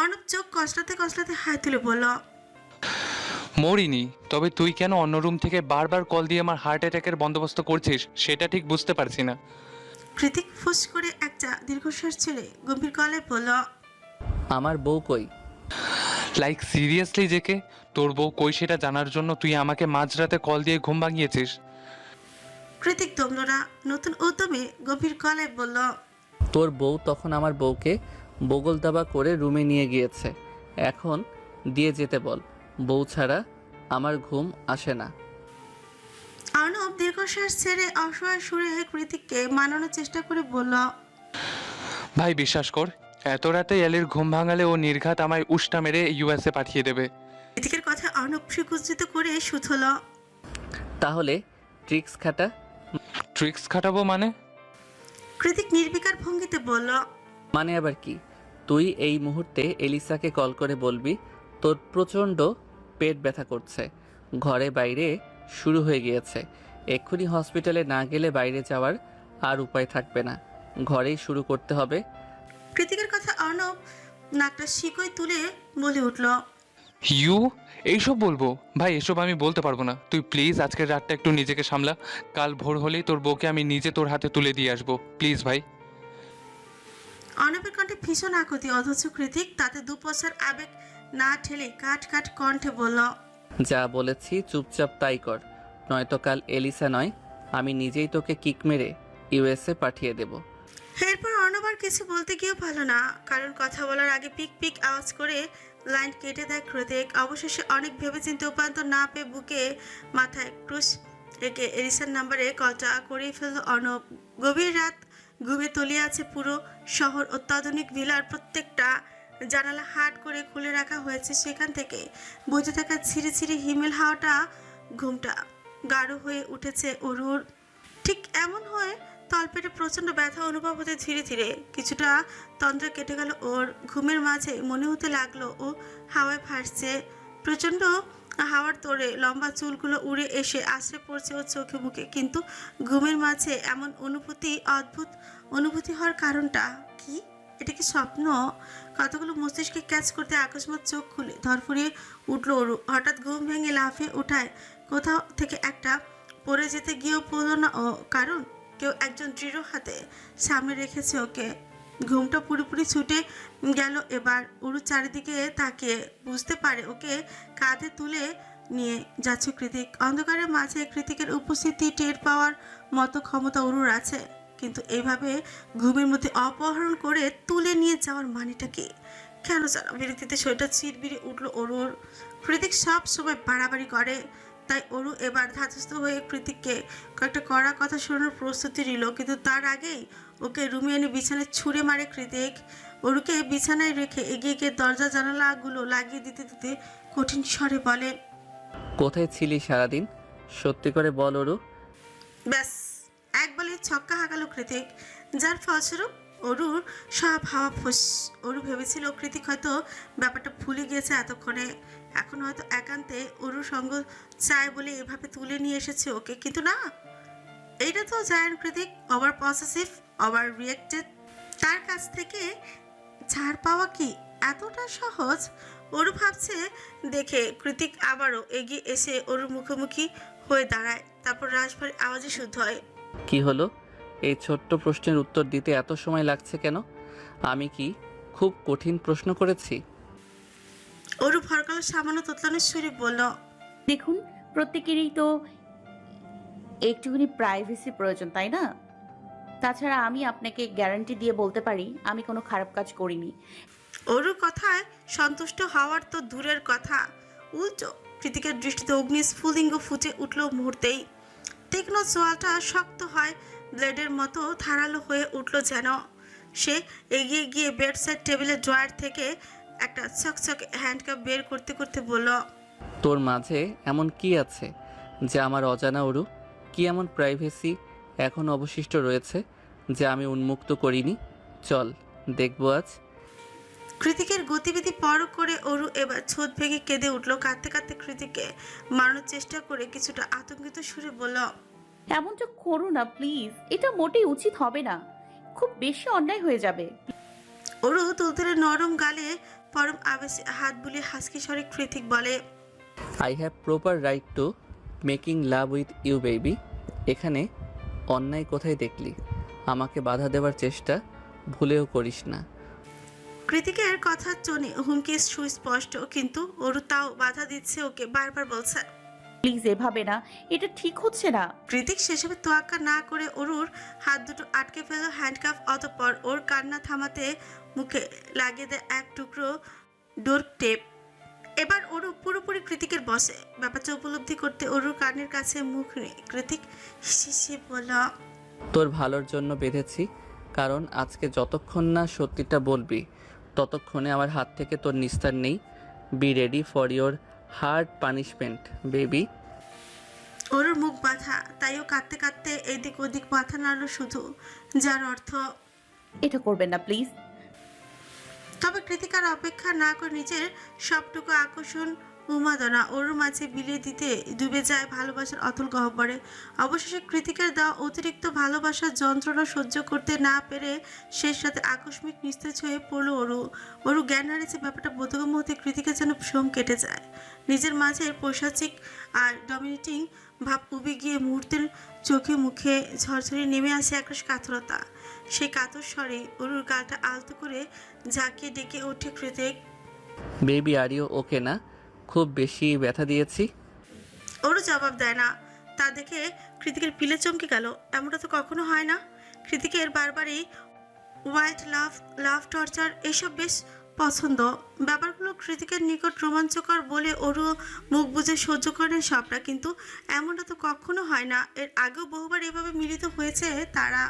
অর্ণব চোখ কসলাতে কসলাতে হাই তুলে বলল, মরিনি, তবে তুই কেন অন্য রুম থেকে বারবার কল দিয়ে আমার হার্ট অ্যাটাকের বন্দোবস্ত করছিস সেটা ঠিক বুঝতে পারছি না। কৃতিক ফুস করে একটা দীর্ঘশ্বাস ছেড়ে গম্ভীর গলায় বলল, আমার বউ কই? লাইক সিরিয়াসলি জেকে, তোর বউ কই সেটা জানার জন্য তুই আমাকে মাঝরাতে কল দিয়ে ঘুম ভাঙিয়েছিস? কৃতিক দমল না, নতুন উদ্যমে গভীর গলায় বলল, তোর বউ তখন আমার বউকে বগল দাবা করে রুমে নিয়ে গিয়েছে। এখন দিয়ে যেতে বল, বউ ছাড়া আমার ঘুম আসে না। অর্ণব দীর্ঘশ্বাস ছেড়ে অসহায় সুরে কৃতিককে মানানোর চেষ্টা করে বলল, ভাই বিশ্বাস কর, এত রাতে এলির ঘুম ভাঙালে ও নির্ঘাত আমায় উষ্টা মেরে ইউএসএ পাঠিয়ে দেবে। কৃতিকের কথা অর্ণব সুকুচিত করে শুধল। তাহলে ট্রিক্স খাটা। ট্রিক্স খাটাবো মানে? কৃতিক নির্বিকার ভঙ্গিতে বলল, মানে আবার কি? তুই এই মুহূর্তে এলিসাকে কল করে বলবি তোর প্রচণ্ড পেট ব্যথা করছে, ঘরে বাইরে শুরু হয়ে গিয়েছে, এক্ষুনি হসপিটালে না গেলে বাইরে যাওয়ার আর উপায় থাকবে না, ঘরেই শুরু করতে হবে। কৃতিকের কথা অর্ণব নাকটা শিকই তুলে বলে উঠল, ইউ এইসব বলবো? ভাই এসব আমি বলতে পারবো না, তুই প্লিজ আজকের রাতটা একটু নিজেকে সামলা। কাল ভোর হলেই তোর বউকে আমি নিজে তোর হাতে তুলে দিয়ে আসবো, প্লিজ ভাই। অর্ণবের কণ্ঠে ভীষণ আকুতি, অথচ কৃতিক তাতে দুপছার আবেগ না ঠেলে কাট কাট কণ্ঠে বলল, যা বলেছি চুপচাপ তাই কর, নয়তো কাল এলিসা নয় আমি নিজেই তোকে কিক মেরে ইউএসএ পাঠিয়ে দেব। এরপর অর্ণব আর কিছু বলতে গিয়েও ভালো না, কারণ কথা বলার আগে পিক পিক আওয়াজ করে লাইন কেটে দেয় কৃতিক। অবশেষে অনেক ভেবেচিন্তে উপান্ত না পেয়ে বুকে মাথায় ক্রুশ রেখে এরিসার নাম্বারে কলটা করেই ফেলল অর্ণব। গভীর রাত, ঘুমে তলিয়ে আছে পুরো শহর। অত্যাধুনিক ভিলার প্রত্যেকটা জানালা হাট করে খুলে রাখা হয়েছে, সেখান থেকে বইতে থাকা ছিঁড়ে ছিঁড়ে হিমেল হাওয়াটা ঘুমটা গাঢ় হয়ে উঠেছে অরুর। ঠিক এমন হয়ে তলপেটে প্রচণ্ড ব্যথা অনুভব হতে ধীরে ধীরে কিছুটা তন্দ্রা কেটে গেল ওর। ঘুমের মাঝে মনে হতে লাগলো ও হাওয়ায় ভাসছে। প্রচণ্ড হাওয়ার তোড়ে লম্বা চুলগুলো উড়ে এসে আশ্রে পড়ছে ওর চোখে মুখে। কিন্তু ঘুমের মাঝে এমন অনুভূতি, অদ্ভুত অনুভূতি হওয়ার কারণটা কি? এটা কি স্বপ্ন? কতগুলো মস্তিষ্কে ক্যাচ করতে আকস্মাৎ চোখ খুলে ধরফরিয়ে উঠলো ওরু। হঠাৎ ঘুম ভেঙে লাফিয়ে ওঠায় কোথাও থেকে একটা পড়ে যেতে গিয়েও পড়লো না ও, কারণ কেউ একজন দৃঢ় হাতে সামনে রেখেছে ওকে। ঘুমটা পুরোপুরি ছুটে গেল এবার। উরু চারিদিকে তাকিয়ে বুঝতে পারে ওকে কাঁধে তুলে নিয়ে যাচ্ছে কৃতিক। অন্ধকারের মাঝে কৃতিকের উপস্থিতি টের পাওয়ার মতো ক্ষমতা উরুর আছে, কিন্তু এইভাবে ঘুমের মধ্যে অপহরণ করে তুলে নিয়ে যাওয়ার মানেটা কি? কেন যেন বিরক্তিতে শরীরটা চিরবিরে উঠল অরুর। কৃতিক সব সময় বাড়াবাড়ি করে, তাই অরু এবার ধাতস্থ হয়ে কৃতিককে কয়েকটা কড়া কথা শোনানোর প্রস্তুতি নিল। কিন্তু তার আগেই ওকে রুমে এনে বিছানায় ছুঁড়ে মারে কৃতিক। অরুকে বিছানায় রেখে এগিয়ে গিয়ে দরজা জানালাগুলো লাগিয়ে দিতে দিতে কঠিন স্বরে বলে, কোথায় ছিলি সারাদিন? সত্যি করে বল অরু। ব্যাস এক বলে ছক্কা হাঁকালো কৃতিক, যার ফলস্বরূপ অরুর সব হাওয়া ফুস। অরু ভেবেছিল কৃতিক হয়তো ব্যাপারটা ভুলে গিয়েছে এতক্ষণে, এখন হয়তো একান্তে অরুর সঙ্গ চায় বলে এভাবে তুলে নিয়ে এসেছে ওকে। কিন্তু না, এইটা তো giant Kritik, over possessive, over reacted. তার কাছ থেকে ছাড় পাওয়া কি এতটা সহজ? অরু ভাবছে দেখে কৃতিক আবারও এগিয়ে এসে অরুর মুখোমুখি হয়ে দাঁড়ায়। তারপর রাশভারী আওয়াজে শুদ্ধ হয়, কি হলো? এই ছোট্ট প্রশ্নের উত্তর দিতে এত সময় লাগছে কেন? আমি কি খুব কঠিন প্রশ্ন করেছি? অরু ভরকালো সামান্য তোতলানোর সুরে বলল, দেখুন, প্রত্যেকেরই তো একটুখানি প্রাইভেসি প্রয়োজন, তাই না? তাছাড়া আমি আপনাকে গ্যারান্টি দিয়ে বলতে পারি আমি কোনো খারাপ কাজ করিনি। অরুর কথায় সন্তুষ্ট হওয়ার তো দূরের কথা, উল্টো কৃতিকের দৃষ্টিতে অগ্নি স্ফুলিঙ্গ ফুটে উঠল মুহূর্তেই। তীক্ষ্ণ চোয়ালটা শক্ত হয় ব্লেডের মতো ধারালো হয়ে উঠল যেন। সে এগিয়ে গিয়ে বেডসাইড টেবিলের ড্রয়ার থেকে একটা চকচকে হ্যান্ডকাপ বের করতে করতে বলল, তোর মাঝে এমন কি আছে যা আমার অজানা অরু? কি এমন প্রাইভেসি এখন অবশিষ্ট রয়েছে যা আমি উন্মুক্ত করিনি? চল দেখবো আজ। কৃতিকের গতিবিধি পরখ করে অরু এবার ছোট ভেঙে কেঁদে উঠল। কাঁদতে কাঁদতে কৃতিককে মারানোর চেষ্টা করে কিছুটা আতঙ্কিত সুরে বলল, এমনটা করো না প্লিজ, এটা মোটেই উচিত হবে না, খুব বেশি অন্যায় হয়ে যাবে। অরু তুলতুলে নরম গালে পরম আবেশে হাত বুলিয়ে হাসকি স্বরে কৃতিক বলে, I have proper right to making love with you baby. এখানে অন্যায় কোথায় দেখলি? আমাকে বাধা দেওয়ার চেষ্টা ভুলেও করিস না। কৃতিকের কথার টোনে হুমকি সুস্পষ্ট, কিন্তু ওরু তাও বাধা দিচ্ছে ওকে, বারবার বলছে। প্লিজ এভাবে না, এটা ঠিক হচ্ছে না। কৃতিক সেসবে তোয়াক্কা না করে অরুর হাত দুটো আটকে ফেলল হ্যান্ডকাফ, অতঃপর ওর কান্না থামাতে মুখে লাগিয়ে দেয় এক টুকরো ডোর টেপ। এবার অরু পুরোপুরি কৃতিকের বসে। ব্যাপারটা উপলব্ধি করতে অরুর কানের কাছে মুখ নিয়ে কৃতিক হিসে বলল, তোর ভালোর জন্য বেঁধেছি, কারণ আজকে যতক্ষণ না সত্যিটা বলবি ততক্ষণে আমার হাত থেকে তোর নিস্তার নেই। Be ready for your hard punishment baby. অরুর মুখ বাঁধা, তাইও কাঁদতে কাঁদতে এদিক ওদিক মাথা নাড়ল শুধু, যার অর্থ এটা করবেন না প্লিজ। তবে কৃতিকার অপেক্ষা না করে নিজের সবটুকু আকর্ষণ উন্মাদনা অরুর মাঝে বিলিয়ে দিতে ডুবে যায় ভালোবাসার অতুল গহ্বরে। অবশেষে কৃতিকের দেওয়া অতিরিক্ত ভালোবাসার যন্ত্রণা সহ্য করতে না পেরে শেষ রাতে আকস্মিক নিস্তেজ হয়ে পড়ল অরু জ্ঞান হারিয়েছে। ব্যাপারটা বোধগম্য হতে কৃতিকের যেন ভ্রম কেটে যায়। নিজের মাঝের পৈশাচিক আর ডমিনেটিং ভাব উবে গিয়ে মুহূর্তের চোখে মুখে ঝরঝরে নেমে আসে একরাশ কাতরতা। সেই কাতর স্বরে অরুর গালটা আলতো করে ঝাঁকিয়ে ডেকে ওঠে Kritik. Baby are you okay না? খুব বেশি ব্যথা দিয়েছি? ওরও জবাব দেয় না। তা দেখে কৃতিকের পিলে চমকে গেল। এমনটা তো কখনো হয় না। কৃতিকের বারবারই হোয়াইট লাভ টর্চার এসব বেশ পছন্দ। ব্যাপারগুলো কৃতিকের নিকট রোমাঞ্চকর বলে ওরও মুখ বুজে সহ্য করেন সবটা, কিন্তু এমনটা তো কখনো হয় না। এর আগেও বহুবার এভাবে মিলিত হয়েছে তারা,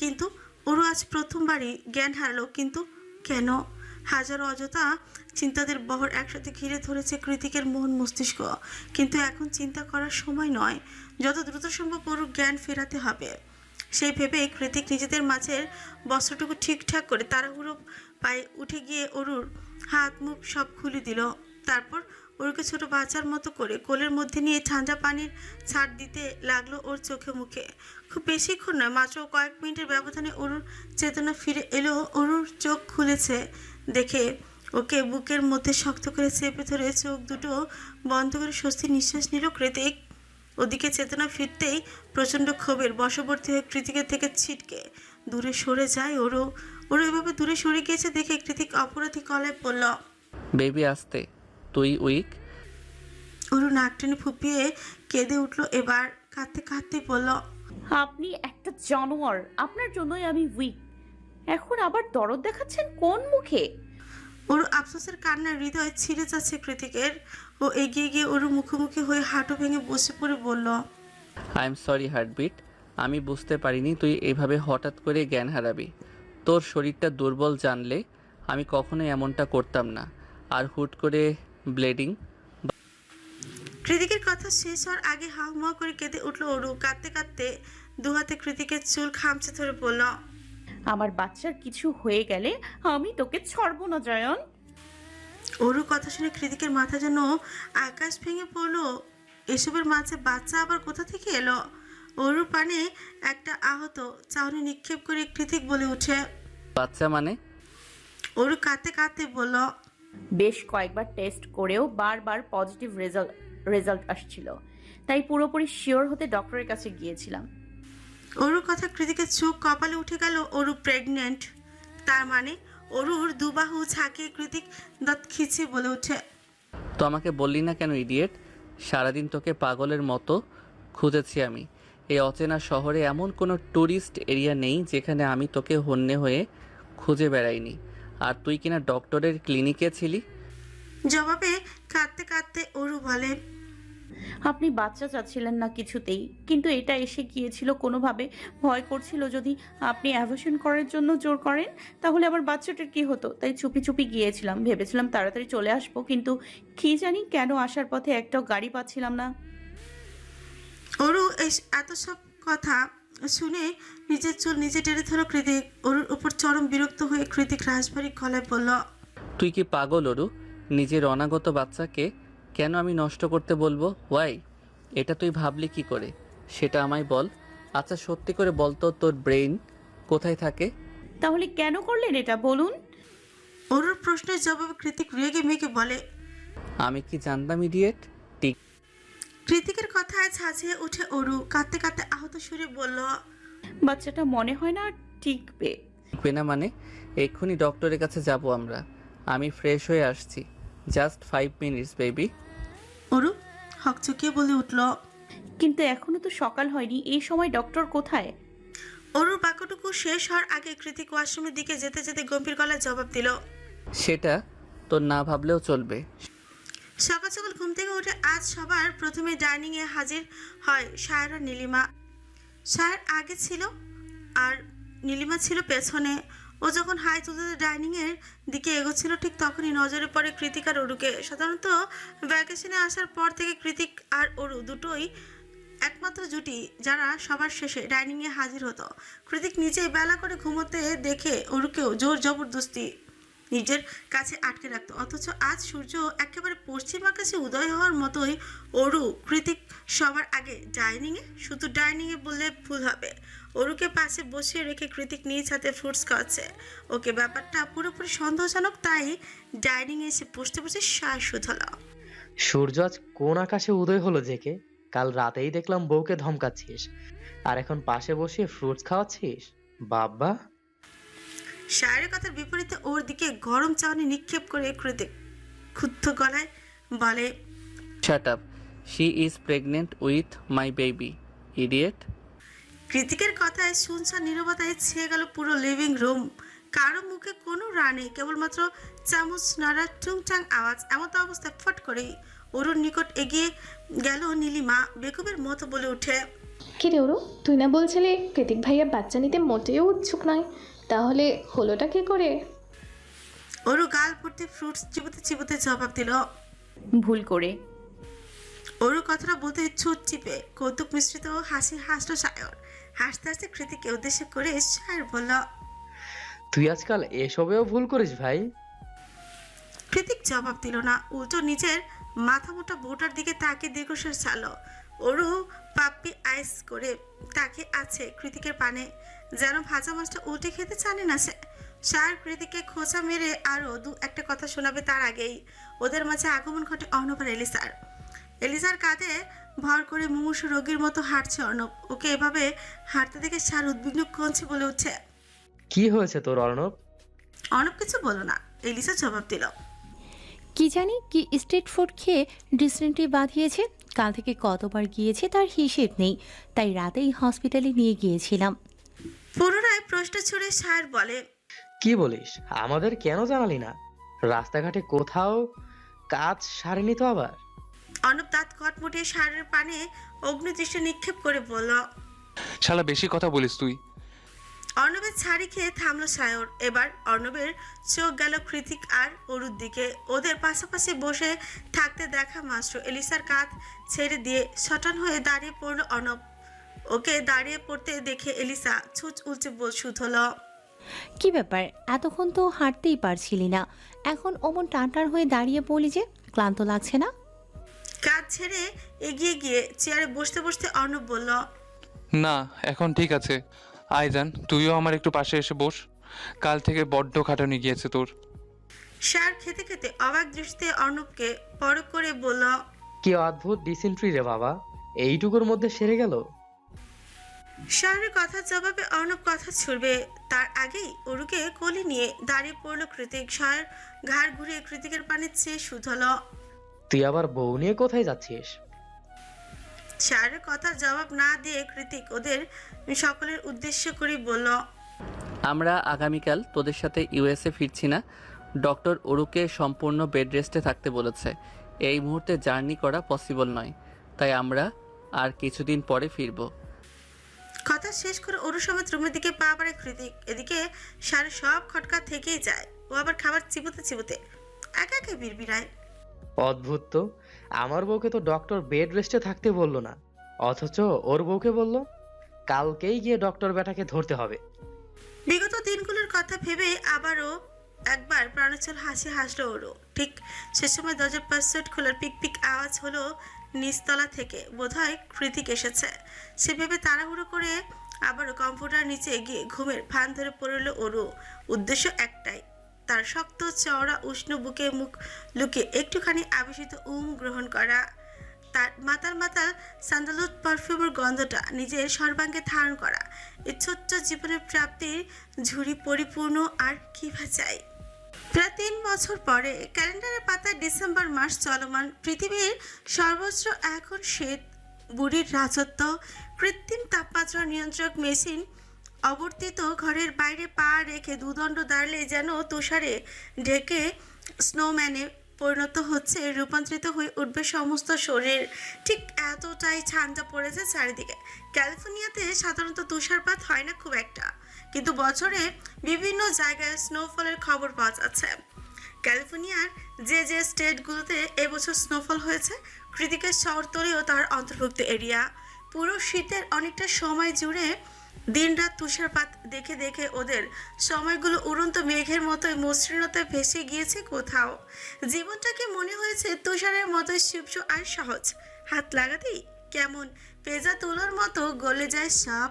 কিন্তু ওরও আজ প্রথমবারই জ্ঞান হারালো। কিন্তু কেন? হাজারো অযথা চিন্তাদের বহর একসাথে ঘিরে ধরেছে কৃতিকের মন মস্তিষ্ক, কিন্তু এখন চিন্তা করার সময় নয়। যত দ্রুত সম্ভব ওরুর জ্ঞান ফেরাতে হবে। সেই ভেবে কৃতিক নিজেদের মাঝের বস্ত্রটুকু ঠিকঠাক করে তাড়াহুড়ো পায়ে উঠে গিয়ে অরুর হাত মুখ সব খুলে দিল। তারপর ওরকে ছোট বাচ্চার মতো করে কোলের মধ্যে নিয়ে ঠান্ডা পানির ছাড় দিতে লাগলো ওর চোখে মুখে। খুব বেশিক্ষণ নয়, মাত্র কয়েক মিনিটের ব্যবধানে অরুর চেতনা ফিরে এলো। অরুর চোখ খুলেছে দেখে ওকে বুকের মধ্যে শক্ত করে চেপে ধরে চোখ দুটো বন্ধ করে স্বস্তির নিঃশ্বাস নিল কৃতিক। ওদিকে চেতনা ফিরতেই প্রচণ্ড ক্ষোভের বশবর্তী হয়ে কৃতিকের থেকে ছিটকে দূরে সরে যায় ওরও এভাবে দূরে সরে গিয়েছে দেখে কৃতিক অপরাধী গলায় পড়ল, বেবি আসতে, তুই উইক। ওরও নাক টেনে ফুপিয়ে কেঁদে উঠল। এবার কাঁদতে কাঁদতে বলল, আপনি একটা জানোয়ার, আপনার জন্যই আমি উইক। এখন আবার দরদ দেখাচ্ছেন কোন মুখে? ওর আফসোসের কান্নার হৃদয় ছিঁড়ে যাচ্ছে কৃতিকের। ও এগিয়ে গিয়ে ওর মুখোমুখি হয়ে হাঁটু ভেঙে বসে পড়ে বলল, আই এম সরি হার্টবিট, আমি বুঝতে পারিনি তুই এভাবে হঠাৎ করে জ্ঞান হারাবি। তোর শরীরটা দুর্বল জানলে আমি কখনোই এমনটা করতাম না। আর হুট করে ব্লিডিং। কৃতিকের কথা শেষ হওয়ার আগে হাউমাউ করে কেঁদে উঠল অরু। কাঁদতে কাঁদতে দুহাতে কৃতিকের চুল খামচে ধরে বলল, আমার বাচ্চার কিছু হয়ে গেলে আমি তোকে ছাড়বো না জয়ন। অরু কথা শুনে কৃতিকের মাথা যেন আকাশ ভেঙে পড়লো। এসবের মাঝে বাচ্চা আবার কোথা থেকে এলো? অরুর পানে একটা আহত চাহনি নিক্ষেপ করে কৃতিক বলে উঠে, বাচ্চা মানে? অরু কাঁদতে কাঁদতে বলল, বেশ কয়েকবার টেস্ট করেও বারবার পজিটিভ রেজাল্ট আসছিল, তাই পুরোপুরি শিওর হতে ডক্টরের কাছে গিয়েছিলাম। অরুর কথা কৃতিকের চোখ কপালে উঠে গেল। অরু প্রেগনেন্ট, তার মানে? অরুর দুবাহু ঝাঁকিয়ে কৃতিক দাঁত খিচিয়ে বলে উঠে, তো আমাকে বললি না কেন ইডিয়েট? সারাদিন তোকে পাগলের মতো খুঁজেছি আমি। এই অচেনা শহরে এমন কোনো ট্যুরিস্ট এরিয়া নেই যেখানে আমি তোকে হন্যে হয়ে খুঁজে বেড়াইনি। আর তুই কিনা ডক্টরের ক্লিনিকে ছিলি। জবাবে কাঁদতে কাঁদতে অরু বলে, আপনি বাচ্চা চাচ্ছিলেন না কিছুতেই, কিন্তু এটা এসে গিয়েছিল কোনোভাবে। ভয় করছিল যদি আপনি অ্যাবর্শন করার জন্য জোর করেন তাহলে আমার বাচ্চাটার কি হতো, তাই চুপি চুপি গিয়েছিলাম। ভেবেছিলাম তাড়াতাড়ি চলে আসবো, কিন্তু কি জানি কেন আসার পথে একটাও গাড়ি পাচ্ছিলাম না। অরু এত সব কথা শুনে নিজের চুল নিজে টেনে ধরো কৃতিক। অরুর উপর চরম বিরক্ত হয়ে কৃতিক রাজবাড়ি গলায় বলল, তুই কি পাগল অরু? নিজের অনাগত বাচ্চাকে কেন আমি নষ্ট করতে বলবো? ওয়াই? এটা তুই ভাবলি কি করে সেটা আমায় বল। আচ্ছা সত্যি করে বল তো, তোর ব্রেইন কোথায় থাকে? তাহলে কেন করলেন এটা বলুন? অরুর প্রশ্নের জবাবে কৃতিক রেগে মেগে বলে। আমি কি জানতাম ইডিয়েট? কৃতিকের কথায় ঝাঁঝিয়ে উঠে অরু, কাঁদতে কাঁদতে আহত সুরে বলল। বাচ্চাটা মনে হয় না আর টিকবে। টিকবে না মানে? এক্ষুনি ডক্টরের কাছে যাব আমরা। আমি ফ্রেশ হয়ে আসছি। Just 5 minutes baby. অরু হকচকিয়ে বলে উঠল। কিন্তু এখনো তো সকাল হয়নি, এই সময় ডক্টর কোথায়? অরুর বাক্যটুকু শেষ হওয়ার আগে কৃতিক ওয়াশরুমের দিকে যেতে যেতে গম্ভীর গলায় জবাব দিল। সেটা তোর না ভাবলেও চলবে। সকাল সকাল ঘুম থেকে উঠে আজ সবার প্রথমে ডাইনিং এ হাজির হয় সায়র আর নীলিমা। সায়র আগে ছিল আর নীলিমা ছিল পেছনে। ও যখন হাই তুলতে ডাইনিং এর দিকে এগোচ্ছিল ঠিক তখনই নজরে পড়ে কৃতিক আর অরুকে। সাধারণত ভ্যাকেশনে আসার পর থেকে কৃতিক আর অরু দুটোই একমাত্র জুটি যারা সবার শেষে ডাইনিং এ হাজির হতো। কৃতিক নিজেই বেলা করে ঘুমোতে দেখে অরুকেও জোর জবরদস্তি নিজের কাছে আটকে রাখতো। অথচ আজ সূর্য একেবারে পশ্চিম আকাশে উদয় হওয়ার মতোই অরু কৃতিক সবার আগে ডাইনিংয়ে, শুধু ডাইনিংয়ে বললে ভুল হবে। অরুকে পাশে বসিয়ে রেখে কৃতিক নিজ হাতে ফ্রুটস খাওয়াচ্ছে। ওকে ব্যাপারটা পুরোপুরি সন্দেহজনক, তাই ডাইনিংয়ে এসে বসতে বসে শ্বাস শুধল। সূর্য আজ কোন আকাশে উদয় হলো জেকে? কাল রাতেই দেখলাম বউকে ধমকাচ্ছিস, আর এখন পাশে বসিয়ে ফ্রুটস খাওয়াচ্ছিস। বাবা! শায়ের কথার বিপরীতে ওর দিকে গরম চাউনি নিক্ষেপ করে কৃতিক ক্ষুব্ধ গলায় বলে। Shut up. She is pregnant with my baby, idiot. কৃতিকের কথায় শুনশান নীরবতায় ছেয়ে গেল পুরো লিভিং রুম। কারো মুখে কোনো রানে, কেবলমাত্র চামচ নাড়ার টুংটাং আওয়াজ। এমত অবস্থায় ফট করেই অরুর নিকট এগিয়ে গেল নীলিমা, বেকুবের মতো বলে উঠে। কি রে ওরু, তুই না বলছিলি কৃতিক ভাইয়া বাচ্চা নিতে মোটেও উৎসুক নয়, তাহলে হলোটা কি করে? অরু গাল ভর্তি ফ্রুটস চিবোতে চিবোতে জবাব দিল। ভুল করে। অরু কথাটা বলতে ছুট চিপে কৌতুক মিশ্রিত হাসি হাসল সায়র। হাসতে হাসতে কৃতিককে উদ্দেশ্য করে সায়র বলল। তুই আজকাল এসবেও ভুল করিস ভাই। কৃতিক জবাব দিল না, উল্টো নিজের মাথা মোটা বউটার দিকে তাকিয়ে দীর্ঘশ্বাস ছাড়ল। অরু পাপ্পি আইস করে তাকে আছে কৃতিকের পানে, যেন ভাজা মাছটা উল্টে খেতে জানে না সে। সার কৃতিককে খোঁচা মেরে আরো দু একটা কথা শোনাবে তার আগেই ওদের মাঝে আগমন ঘটে অর্ণব আর এলিসার। এলিসার কাঁধে ভর করে মুমূর্ষু রোগীর মতো হাঁটছে অর্ণব। ওকে এভাবে হাঁটতে দেখে সার উদ্বিগ্ন কঞ্চে বলে উঠছে। কি হয়েছে তোর অর্ণব? অর্ণব কিছু বলো না, এলিসা জবাব দিল। কি জানি কি স্ট্রিট ফুড খেয়ে ডিসেন্ট্রি বাঁধিয়েছে। কাল থেকে কতবার গিয়েছে তার হিসেব নেই, তাই রাতেই হসপিটালে নিয়ে গিয়েছিলাম। পুনরায় প্রশ্ন ছুড়ে সার বলে। কি বলিস? আমাদের কেন জানালি না? রাস্তাঘাটে কোথাও কাজ সারেনি তো আবার? অর্ণব দাঁত কটমুটিয়ে সারের পানে অগ্নিদৃষ্টি নিক্ষেপ করে বলল। শালা বেশি কথা বলিস তুই। অর্ণবের ছাড়ি খেয়ে থামলো সায়র। এবার অর্ণবের চোখ গেল কৃতিক আর অরুর দিকে। ওদের পাশাপাশি বসে থাকতে দেখা মাত্র এলিসার কাঁধ ছেড়ে দিয়ে সটান হয়ে দাঁড়িয়ে পড়লো অর্ণব। ওকে দাঁড়িয়ে পড়তে দেখে এলিসা ছুঁচ উল্চে শুধল। কি ব্যাপার, এতক্ষণ তো হাঁটতেই পারছিলি না, এখন অমন টানটান হয়ে দাঁড়িয়ে পড়লি যে? ক্লান্ত লাগছে না? কাঁধ ছেড়ে এগিয়ে গিয়ে চেয়ারে বসতে বসতে অর্ণব বলল। না, এখন ঠিক আছে। আইজান, তুইও আমার একটু পাশে এসে বস। কাল থেকে বড্ড খাটানি গিয়েছে তোর। সার খেতে খেতে অবাক দৃষ্টিতে অর্ণবকে পরখ করে বলল। কি অদ্ভুত ডিসেন্ট্রি রে বাবা, এইটুকুর মধ্যে সেরে গেল। শাহরের কথার জবাবে অর্ণব কথা ছুড়বে তার আগেই অরুকে কোলে নিয়ে দাঁড়িয়ে পড়লো কৃতিক। শাহর ঘাড় ঘুরিয়ে কৃতিকের পানে চেয়ে শুধল। তুই আবার বউ নিয়ে কোথায় যাচ্ছিস? শাহরের কথার জবাব না দিয়ে কৃতিক ওদের সকলের উদ্দেশ্য করে বলল। আমরা আগামীকাল তোদের সাথে ইউএসএ ফিরছি না। ডক্টর অরুকে সম্পূর্ণ বেড রেস্টে থাকতে বলেছে। এই মুহূর্তে জার্নি করা পসিবল নয়, তাই আমরা আর কিছুদিন পরে ফিরব। কথা শেষ করে অরু সমেত রুমের দিকে পা বাড়ে কৃতিক। এদিকে শাহরের সব খটকা থেকেই যায়। ও আবার খাবার চিবোতে চিবোতে একা একা বিড়বিড়ায়। অদ্ভুত তো, আমার বউকে তো ডক্টর বেড রেস্টে থাকতে বললো না, অথচ ওর বউকে বললো কালকেই গিয়ে ডক্টর বেটাকে ধরতে হবে। বিগত দিনগুলোর কথা ভেবে আবারও একবার প্রাণোচ্ছল হাসি হাসলো ওরও। ঠিক সে সময় দরজার পাশে খোলার পিক পিক আওয়াজ হলো নিচতলা থেকে। বোধহয় কৃতিক এসেছে সে ভেবে তাড়াহুড়ো করে আবারও কম্পিউটার নিচে গিয়ে ঘুমের ভান ধরে পড়ল ওরও। উদ্দেশ্য একটাই, তার শক্ত চওড়া উষ্ণ বুকে মুখ লুকিয়ে একটুখানি আবেশিত গ্রহণ করা, তার মাতাল মাতাল স্যান্ডালউড পারফিউমের গন্ধটা নিজের সর্বাঙ্গে ধারণ করা, এই ছোট্ট জীবনের প্রাপ্তির ঝুড়ি পরিপূর্ণ আর কি বা চাই। প্রায় 3 বছর পরে ক্যালেন্ডারের পাতায় ডিসেম্বর মাস চলমান। পৃথিবীর সর্বত্র এখন শীত, বুড়ির রাজত্ব, কৃত্রিম তাপমাত্রা নিয়ন্ত্রক মেশিন অবর্তিত ঘরের বাইরে পা রেখে দুদণ্ড দাঁড়ালে যেন তুষারে ঢেকে স্নোম্যানে পরিণত হচ্ছে, রূপান্তরিত হয়ে উঠবে সমস্ত শরীর। ঠিক এতটাই ঠান্ডা পড়েছে চারিদিকে। ক্যালিফোর্নিয়াতে সাধারণত তুষারপাত হয় না খুব একটা, কিন্তু বছরে বিভিন্ন জায়গায় স্নোফলের খবর পাওয়া যাচ্ছে। ক্যালিফোর্নিয়ার যে স্টেটগুলোতে এবছর স্নোফল হয়েছে, কৃতিকের শহরতলিও তার অন্তর্ভুক্ত এরিয়া। পুরো শীতের অনেকটা সময় জুড়ে দিনরাত তুষারপাত দেখে দেখে ওদের সময়গুলো উড়ন্ত মেঘের মতোই মসৃণতায় ভেসে গিয়েছে কোথাও। জীবনটাকে মনে হয়েছে তুষারের মতোই শিবস আর সহজ, হাত লাগাতেই কেমন পেঁজা তুলোর মতো গলে যায় সব।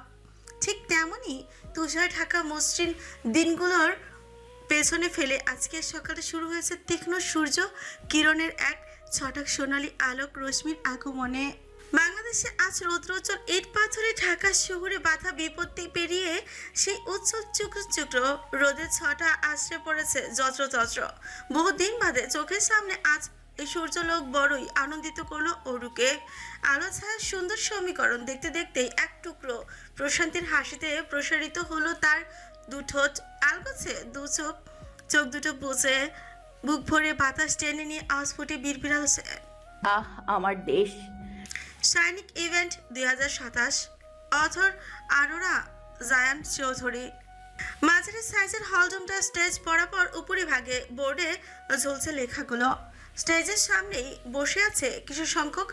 ঠিক তেমনই তুষার ঢাকা মসৃণ দিনগুলোর পেছনে ফেলে আজকের সকালে শুরু হয়েছে তীক্ষ্ণ সূর্য কিরণের এক ছটাক সোনালী আলোক রশ্মির আগমনে। বাংলাদেশে আজ রৌদ্রোজ্জ্বল ইট পাথরে ঢাকা শহরে বাধা বিপত্তি পেরিয়ে সেই উজ্জ্বল চুকরো রোদের ছটা আশ্রে পড়েছে যত্রতত্র। বহুদিন বাদে চোখের সামনে আজ এই সূর্যলোক বড়ই আনন্দিত করলো অরুকে। আলো ছায়ার সুন্দর সমীকরণ দেখতে দেখতেই এক টুকরো প্রশান্তির হাসিতে প্রসারিত হলো তার দুঠোঁট, আলগোছে দু চোখ দুটো বুঝে বুক ভরে বাতাস টেনে নিয়ে আওয়াজ ফুটে বিড়বিড়াচ্ছে, আহ আমার দেশ। সৈনিক ইভেন্ট 2027, অথর আরোরা জায়ান চৌধুরী। মাঝারি সাইজের হলরুমটা স্টেজ বরাবর উপরিভাগে বোর্ডে ঝুলছে লেখাগুলো। স্টেজের সামনেই বসে আছে কিছু সংখ্যক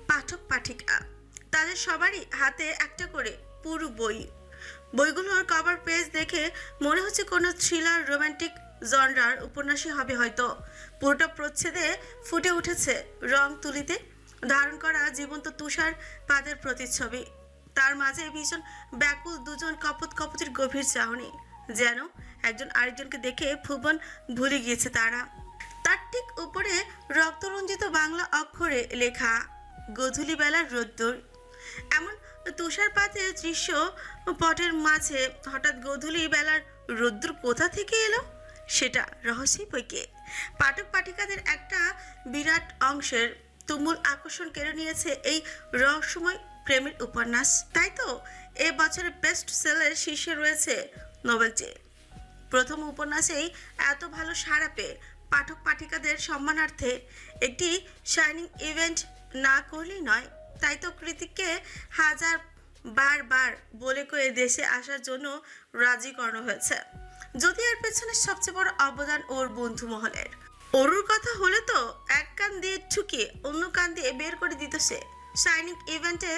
পাঠক পাঠিকা, তাদের সবারই হাতে একটা করে পুরো বই। বইগুলোর কভার পেজ দেখে মনে হচ্ছে কোনো থ্রিলার রোমান্টিক জনরার উপন্যাসই হবে হয়তো। পুরোটা প্রচ্ছেদে ফুটে উঠেছে রং তুলিতে ধারণ করা জীবন্ত তুষার পাদের প্রতিচ্ছবি। তার মাঝে ভীষণ ব্যাকুল দুজন কপতির গভীর চাহনি, যেন একজন আরেকজনকে দেখে ভুবন ভুলে গিয়েছে তারা। তার ঠিক উপরে রক্তরঞ্জিত বাংলা অক্ষরে লেখা গোধূলি বেলার রোদ্দুর। এমন তুষারপাতের দৃশ্য পটের মাঝে হঠাৎ গোধূলি বেলার রোদ্দুর কোথা থেকে এলো, সেটা রহস্যই বইকে। পাঠক পাঠিকাদের একটা বিরাট অংশের তুমুল আকর্ষণ কেড়ে নিয়েছে এই রহস্যময় প্রেমের উপন্যাস। তাই তো এ বছরের বেস্ট সেলের শীর্ষে রয়েছে নোবেলটি। প্রথম উপন্যাসেই এত ভালো সাড়া পেয়ে পাঠক পাঠিকাদের সম্মানার্থে একটি শাইনিং ইভেন্ট না করলেই নয়। তাই তো কৃতিককে হাজার বার বলে কয়ে দেশে আসার জন্য রাজি করানো হয়েছে। যদি এর পেছনে সবচেয়ে বড় অবদান ওর বন্ধু মহলের। অরুর কথা হলে তো এক কান দিয়ে ঠুকিয়ে অন্য কান দিয়ে বের করে দিত সে। শাইনিং ইভেন্টে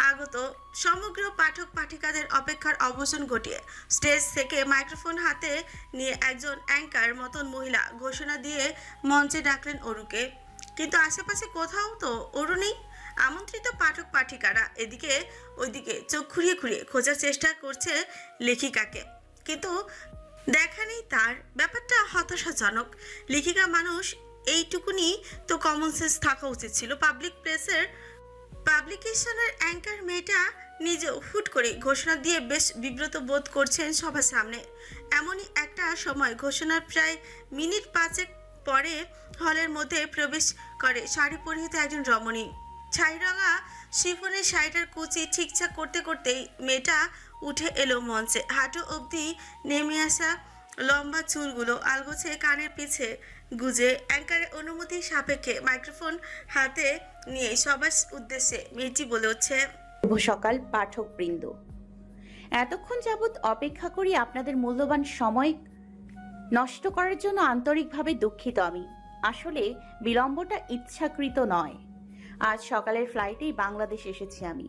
আগত সমগ্র পাঠক পাঠিকাদের অপেক্ষার অবসান ঘটিয়ে স্টেজ থেকে মাইক্রোফোন হাতে নিয়ে একজন অ্যাঙ্কার মতন মহিলা ঘোষণা দিয়ে মঞ্চে ডাকলেন অরুকে। কিন্তু আশেপাশে কোথাও তো অরু নেই। আমন্ত্রিত পাঠক পাঠিকারা এদিকে ওইদিকে চোখ ঘুরিয়ে খোঁজার চেষ্টা করছে লেখিকাকে, কিন্তু দেখা নেই তার। ব্যাপারটা হতাশাজনক। লেখিকা মানুষ, এইটুকুনি তো কমন সেন্স থাকা উচিত ছিল। পাবলিকেশনের অ্যাঙ্কার মেয়েটা নিজেও হুট করে ঘোষণা দিয়ে বেশ বিব্রত বোধ করছেন সবার সামনে। এমনই একটা সময় ঘোষণার প্রায় মিনিট 5 পরে হলের মধ্যে প্রবেশ করে শাড়ি পরিহিত একজন রমণী। ছাইরঙা শিফনের শাড়িটার কুচি ঠিকঠাক করতে করতেই মেয়েটা উঠে এলো মঞ্চে। হাঁটু অবধি নেমে আসা লম্বা চুলগুলো আলগোছে কানের পিছে গুজে অ্যাঙ্কারের অনুমতি সাপেক্ষে মাইক্রোফোন হাতে নিয়ে সবার উদ্দেশ্যে মেয়েটি বলে হচ্ছে, শুভ সকাল পাঠকবৃন্দ। এতক্ষণ যাবৎ অপেক্ষা করি আপনাদের মূল্যবান সময় নষ্ট করার জন্য আন্তরিকভাবে দুঃখিত আমি। আসলে বিলম্বটা ইচ্ছাকৃত নয়। আজ সকালের ফ্লাইটেই বাংলাদেশ এসেছি আমি।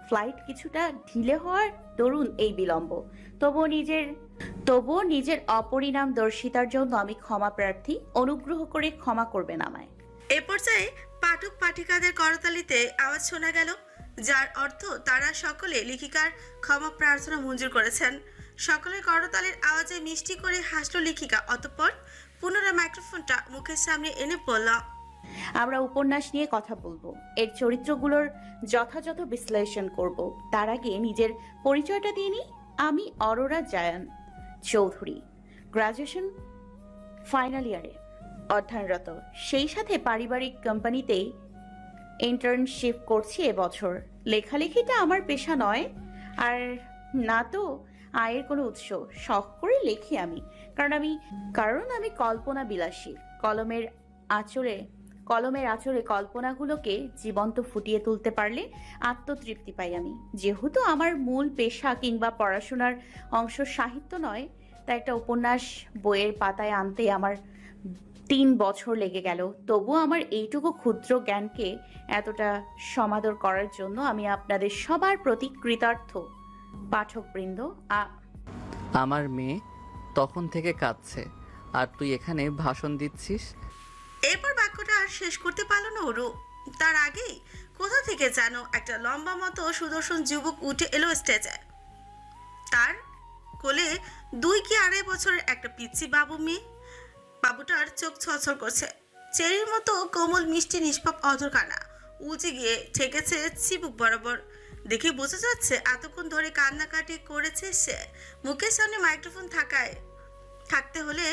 ফ্লাইট কিছুটা ঢিলে হওয়ার দরুন এই বিলম্ব। তবুও নিজের অপরিণামদর্শিতার জন্য আমি ক্ষমা প্রার্থী। অনুগ্রহ করে ক্ষমা করবেন আমায়। এ পর্যায়ে পাঠক পাঠিকাদের করতালিতে আওয়াজ শোনা গেল, যার অর্থ তারা সকলে লেখিকার ক্ষমা প্রার্থনা মঞ্জুর করেছেন। সকলের করতালির আওয়াজে মিষ্টি করে হাসল লেখিকা। অতঃপর পুনরায় মাইক্রোফোনটা মুখের সামনে এনে বলল, আমরা উপন্যাস নিয়ে কথা বলবো, এর চরিত্রগুলোর যথাযথ বিশ্লেষণ করব। তার আগে নিজের পরিচয়টা দিয়ে নিই। আমি অরোরা জায়ান চৌধুরী, গ্রাজুয়েশন ফাইনাল ইয়ারে অধ্যয়নরত, সেই সাথে পারিবারিক কোম্পানিতে ইন্টার্নশিপ করছি এবছর। লেখালেখিটা আমার পেশা নয়, আর না তো আয়ের কোনো উৎস। শখ করে লেখি আমি, কারণ আমি কল্পনা বিলাসী। কলমের আঁচড়ে কল্পনাগুলোকে জীবন্ত ফুটিয়ে তুলতে পারলে আত্মতৃপ্তি পাই আমি। যেহেতু আমার মূল পেশা কিংবা পড়াশোনার অংশ সাহিত্য নয়, তাই একটা উপন্যাস বইয়ের পাতায় আনতে আমার 3 বছর লেগে গেল। তবুও আমার এইটুকু ক্ষুদ্র জ্ঞানকে এতটা সমাদর করার জন্য আমি আপনাদের সবার প্রতি কৃতার্থ। পাঠকবৃন্দ, আমার মেয়ে তখন থেকে কাঁদছে, আর তুই এখানে ভাষণ দিচ্ছিস। এরপর বাক্যটা আর শেষ করতে পারল না ওরু। তার আগেই কোথা থেকে যেন একটা লম্বা মতো সুদর্শন যুবক উঠে এলো স্টেজে। তার কোলে 2 কি 2.5 বছরের একটা পিচ্চি বাবু মেয়ে। বাবুটার চোখ ছলছল করছে, চেরির মতো কোমল মিষ্টি নিষ্পাপ অধরকানা উঁচে গিয়ে ঠেকেছে চিবুক বরাবর। দেখে বোঝা যাচ্ছে এতক্ষণ ধরে কান্নাকাটি করেছে সে। মুখের সামনে মাইক্রোফোন থাকতে হলে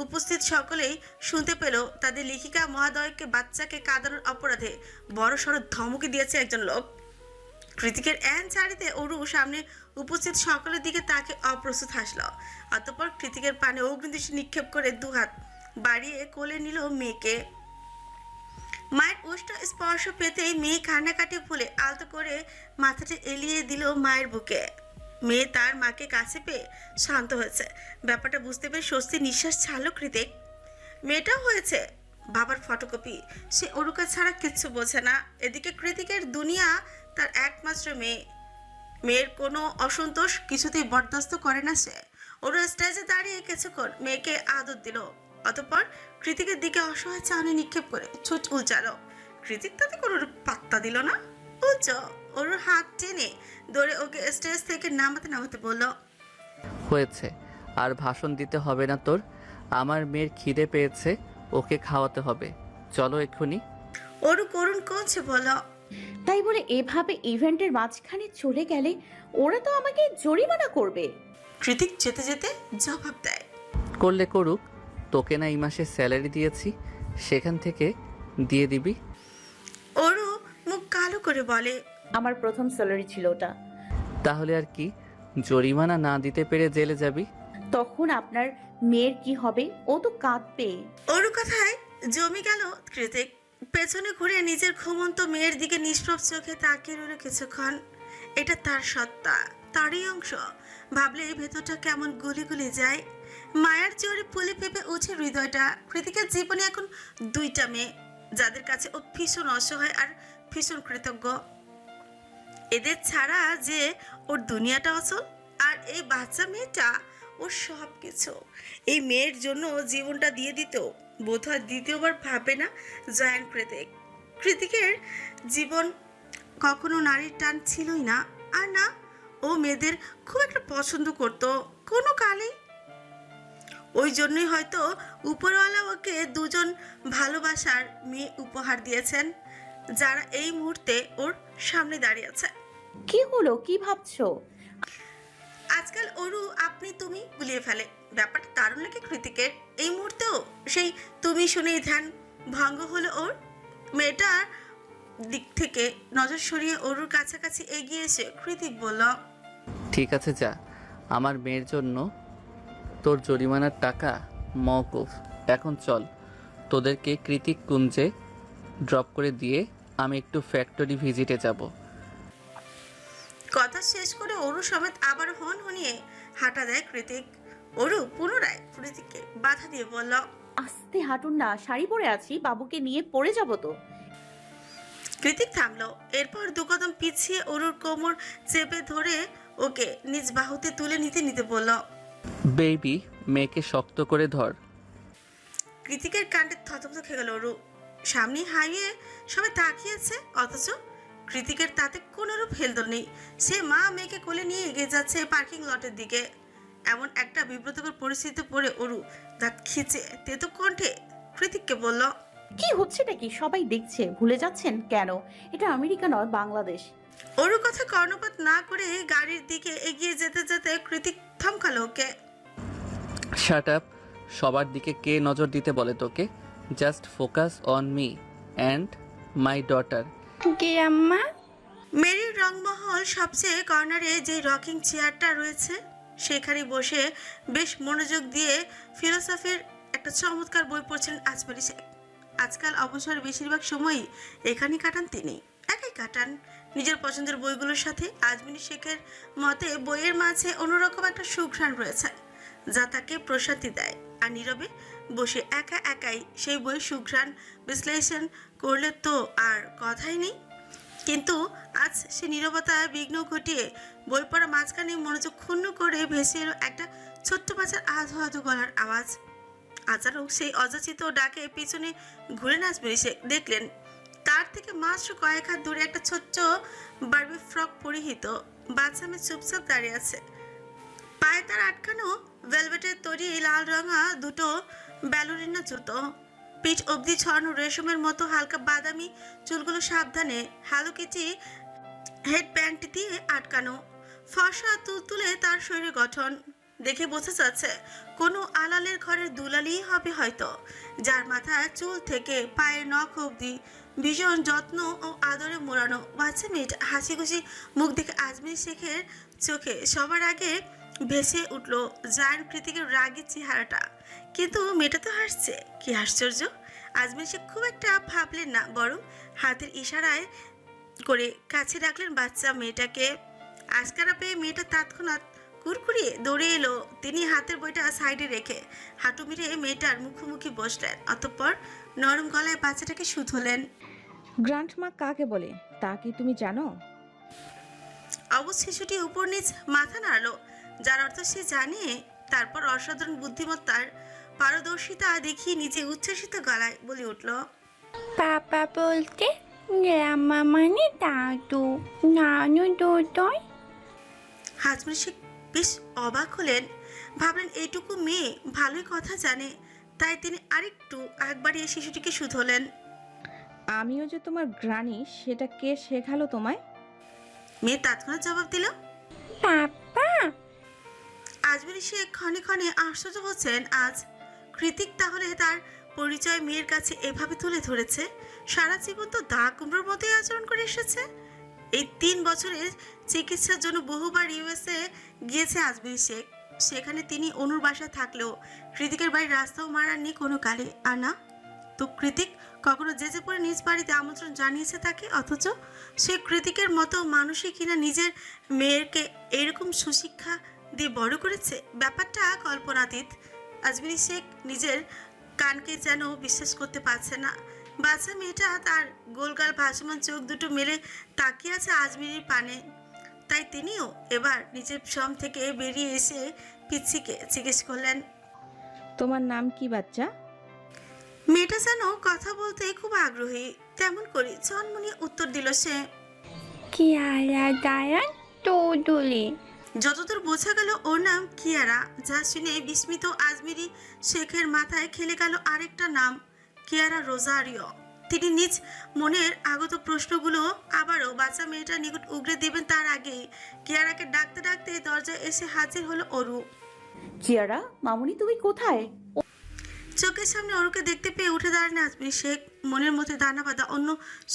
উপস্থিত সকলেই শুনতে পেল তাদের লেখিকা মহাদয়কে বাচ্চাকে কাঁদানোর অপরাধে বড়সড় ধমকি দিয়েছে একজন লোক। কৃতিকের চারিতে অরু সামনে উপস্থিত সকলের দিকে তাকে অপ্রস্তুত হাসল। অতঃপর কৃতিকের পানে অগ্নিদৃষ্টি নিক্ষেপ করে 2 হাত বাড়িয়ে কোলে নিল মেয়েকে। মায়ের উষ্ণ স্পর্শ পেতেই মেয়ে কান্নাকাটি ভুলে আলতো করে মাথাটা এলিয়ে দিল মায়ের বুকে। মেয়ে তার মাকে কাছে পেয়ে শান্ত হয়েছে। ব্যাপারটা বুঝতে পেরে স্বস্তি নিঃশ্বাস ছাড়ল কৃতিক। মেয়েটাও হয়েছে বাবার ফটোকপি। সে অরুকা ছাড়া কিচ্ছু বোঝে না। এদিকে কৃতিকের দুনিয়া তার একমাত্র মেয়ে। মেয়ের কোনো অসন্তোষ কিছুতেই বরদাস্ত করে না সে। ওর স্টেজে দাঁড়িয়ে কিছুক্ষণ মেয়েকে আদর দিল, অতঃপর কৃতিকের দিকে অসহায় চাহনি নিক্ষেপ করে ছুট উল্চালো। কৃতিক তাতে কোনো পাত্তা দিল না, উল্চ ওর হাত টেনে ধরে ওকে স্টেজ থেকে নামাতে বলল, হয়েছে, আর ভাষণ দিতে হবে না তোর। আমার মেয়ের খিদে পেয়েছে, ওকে খাওয়াতে হবে। চলো এক্ষুনি। ওরু করুণ কমছে বলল, তাই বলে এভাবে ইভেন্টের মাঝখানে চলে গেলে ওরা তো আমাকে জরিমানা করবে। কৃতিক যেতে যেতে জবাব দেয়, করলে করুক, তোকে না এই মাসে স্যালারি দিয়েছি, সেখান থেকে দিয়ে দিবি। ওরু মুখ কালো করে বলে, আমার প্রথম স্যালারি ছিল ওটা। তাহলে আর কি, জরিমানা না দিতে পেরে জেলে যাবি। তখন আপনার মেয়ের কি হবে? ও তো কাঁদবে। ওরু কথায় জমে গেল কৃতিক। পেছনে ঘুরে নিজের ঘুমন্ত মেয়ের দিকে নিষ্প্রভ চোখে তাকিয়ে রইল কিছুক্ষণ। এটা তার সত্তা, তারই অংশ। ভাবলে ভেতরটা কেমন গুলি গুলি যায়। মায়ার জোরে ফুলে ফেপে উঠে হৃদয়টা। কৃতিকের জীবনে এখন 2টা মেয়ে, যাদের কাছে ও ভীষণ অসহায় আর ভীষণ কৃতজ্ঞ। এদের ছাড়া যে ওর দুনিয়াটা অচল, আর এই বাচ্চা মেয়েটা ওর সব কিছু। এই মেয়ের জন্য জীবনটা দিয়ে দিত বোধহয় দ্বিতীয়বার ভাবে না জয়ান কৃতিক। কৃতিকের জীবন কখনো নারীর টান ছিলই না, আর না ও মেয়েদের খুব একটা পছন্দ করতো কোনো কালেই। ওই জন্যই হয়তো উপরওয়ালা ওকে 2জন ভালোবাসার মেয়ে উপহার দিয়েছেন, যারা এই মুহূর্তে ওর সামনে দাঁড়িয়ে আছে। কি হলো? কি ভাবছো? আজকাল ওরু আপনি তুমি গুলিয়ে ফেলে। ব্যাপারটা দারুণ লাগে কৃতিকের। এই মুহূর্তেও সেই তুমি শুনেই ধ্যান ভঙ্গ হলো ওর। মেয়েটার দিক থেকে নজর সরিয়ে ওরুর কাছাকাছি এগিয়ে এসে কৃতিক বলল, ঠিক আছে যা, আমার মেয়ের জন্য তোর জরিমানার টাকা মওকুফ। এখন চল, তোদেরকে কৃতিক কুঞ্জে ড্রপ করে দিয়ে আমি একটু ফ্যাক্টরি ভিজিটে যাব। কথা শেষ করে ওরু সমেত আবার হন হনিয়ে হাঁটা দেয় কৃতিক। ওরু পুনরায় কৃতিককে বাধা দিয়ে বলল, আস্তে হাঁটুন না, শাড়ি পরে আছি, বাবুকে নিয়ে পড়ে যাব তো। কৃতিক থামলো। এরপর 2 কদম পিছিয়ে ওরুর কোমর চেপে ধরে ওকে নিজ বাহুতে তুলে নিতে বলল, বেবি, মেয়েকে শক্ত করে ধর। কৃতিকের কাণ্ডে থতমত খেয়ে গেল ওরু। সামনে হাইওয়ে, সবাই তাকিয়েছে, অথচ কৃতিকের তাতে কোনোরূপ হেলদোল নেই। সে মা মেয়েকে কোলে নিয়ে এগিয়ে যাচ্ছে পার্কিং লটের দিকে। এমন একটা বিব্রতকর পরিস্থিতিতে পড়ে অরু দাঁত খিচে তেতো কণ্ঠে কৃতিককে বলল, কি হচ্ছেটা কি? সবাই দেখছে, ভুলে যাচ্ছেন কেন? এটা আমেরিকা নয়, বাংলাদেশ। অরু কথা কর্ণপাত না করে গাড়ির দিকে এগিয়ে যেতে যেতে কৃতিক থমকালো ওকে। Shut up. সবার দিকে কে নজর দিতে বলে তোকে? Just focus on me and my daughter. কে আম্মা? মেরির রংমহল সবচেয়ে কর্নারে যে রকিং চেয়ারটা রয়েছে সেখানে বসে বেশ মনোযোগ দিয়ে ফিলোসফির একটা চমৎকার বই পড়ছিলেন আজমেরি শেখ। আজকাল অবসর বেশিরভাগ সময়ই এখানেই কাটান তিনি, একাই কাটান নিজের পছন্দের বইগুলোর সাথে। আজমেরি শেখের মতে বইয়ের মাঝে অন্যরকম একটা সুঘ্রাণ রয়েছে যা তাকে প্রশান্তি দেয়, আর নীরবে বসে একা একাই সেই বই সুঘ্রাণ বিশ্লেষণ করলে তো আর কথাই নেই। কিন্তু আজ সে নীরবতা বিঘ্ন ঘটিয়ে বই পড়া মাঝখানে মনোযোগ ক্ষুণ্ণ করে ভেসে এলো একটা ছোট্ট বাচ্চার আধো আধো গলার আওয়াজ। আচানক সেই অযাচিত ডাকে পিছনে ঘুরে নাচবে সে দেখলেন তার থেকে মাত্র কয়েক হাত দূরে একটা ছোট্ট বারবি ফ্রক পরিহিত বাচ্চা মেয়ে চুপচাপ দাঁড়িয়ে আছে। পায়ে তার আটকানো ভেলভেটের তৈরি লাল রঙা দুটো ব্যালোরিনা জুতো, পিঠ অবধি ছড়ানো রেশমের মতো হালকা বাদামি চুলগুলো সাবধানে হ্যালো কিটি হেড ব্যান্ড দিয়ে আটকানো, ফর্সা তুলতুলে তার শরীরের গঠন দেখে বোঝা যাচ্ছে কোনো আলালের ঘরের দুলালি হবে হয়তো, যার মাথায় চুল থেকে পায়ের নখ অবধি ভীষণ যত্ন ও আদরে মোড়ানো। বাচ্চা মেয়েটা হাসি খুশি মুখ দেখে আজমের শেখের চোখে সবার আগে ভেসে উঠল জায়ান্ট কৃতিকের রাগী চেহারাটা। কিন্তু মেয়েটা তো হাসছে, কি আশ্চর্য! আজমের শেখ খুব একটা ভাবলেন না, বরং হাতের ইশারায় করে কাছে রাখলেন বাচ্চা মেয়েটাকে। আজকারা পেয়ে মেয়েটা তৎক্ষণাৎ কুরকুরিয়ে দৌড়ে এলো। তিনি হাতের বইটা সাইডে রেখে হাঁটু মেরে মেয়েটার মুখোমুখি বসলেন, অতঃপর নরম গলায় বাচ্চাটাকে শুধলেন। গ্র্যান্ডমা কাকে বলে তা কি তুমি জানো? অবশ্য শিশুটি উপর নিচ মাথা নাড়লো, যার অর্থ সে জানে। তারপর অসাধারণ বুদ্ধিমত্তার পারদর্শিতা দেখিয়ে নিজে উচ্ছ্বসিত গলায় বলে উঠল, পাপা বলতে গ্রাম্মা মানে দাদু, নানু দুটোই। হাজমের শেখ বেশ অবাক হলেন, ভাবলেন এইটুকু মেয়ে ভালোই কথা জানে, তাই তিনি আরেকটু আগ বাড়িয়ে শিশুটিকে শুধলেন। আমিও যে তোমার গ্রানি, সেটা কে শেখালো তোমায়? মেয়ে তৎক্ষণাৎ জবাব দিল, পাপা। আজমের শেখ ক্ষণে ক্ষণে আশ্চর্য হচ্ছেন আজ কৃতিক তাহলে তার পরিচয় মেয়ের কাছে এভাবে তুলে ধরেছে। সারা জীবন তো দা কুমড়োর মতোই আচরণ করে এসেছে। এই 3 বছরের চিকিৎসার জন্য বহুবার ইউএসএ গিয়েছে আজমের শেখ। সেখানে তিনি অনুর বাসায় থাকলেও কৃতিকের বাড়ির রাস্তাও মারাননি কোনো কালে। আর না তো কৃতিক কখনো যে পরে নিজ বাড়িতে আমন্ত্রণ জানিয়েছে তাকে, অথচ সে কৃতিকের মতো মানুষই কিনা নিজের মেয়েরকে এরকম সুশিক্ষা দিয়ে বড় করেছে। ব্যাপারটা কল্পনাতীত। আজমের শেখ নিজের কানকে যেন বিশ্বাস করতে পারছে না। বাচ্চা মেয়েটা তার গোলগাল ভাসমান চোখ দুটো মেলে তাকিয়ে আছে আজমেরির পানে। তাই তিনিও এবার নিজের শ্রম থেকে বেরিয়ে এসে পিচ্ছিকে জিজ্ঞেস করলেন, তোমার নাম কি বাচ্চা? মেয়েটা যেন কথা বলতে খুব আগ্রহী, তেমন করে জন্মনিয়ে উত্তর দিল সে, কিয়ারা দায়ান তোদুলি। যতদূর বোঝা গেল ওর নাম কিয়ারা। যা শুনে বিস্মিত আজমেরি শেখের মাথায় খেলে গেল আরেকটা নাম, কিয়ারা রোজারিও। তিনি নিজ মনের আগত প্রশ্নগুলো আবারও বাচ্চা মেয়েটার নিকট উগরে দেবেন তার আগেই কিয়ারাকে ডাকতে ডাকতে দরজায় এসে হাজির হলো অরু। কিয়ারা মামুনি, তুমি কোথায়? চোখের সামনে অরুকে দেখতে পেয়ে উঠে দাঁড়ান আজমের শেখ। মনের মধ্যে দানা বাঁধা অন্য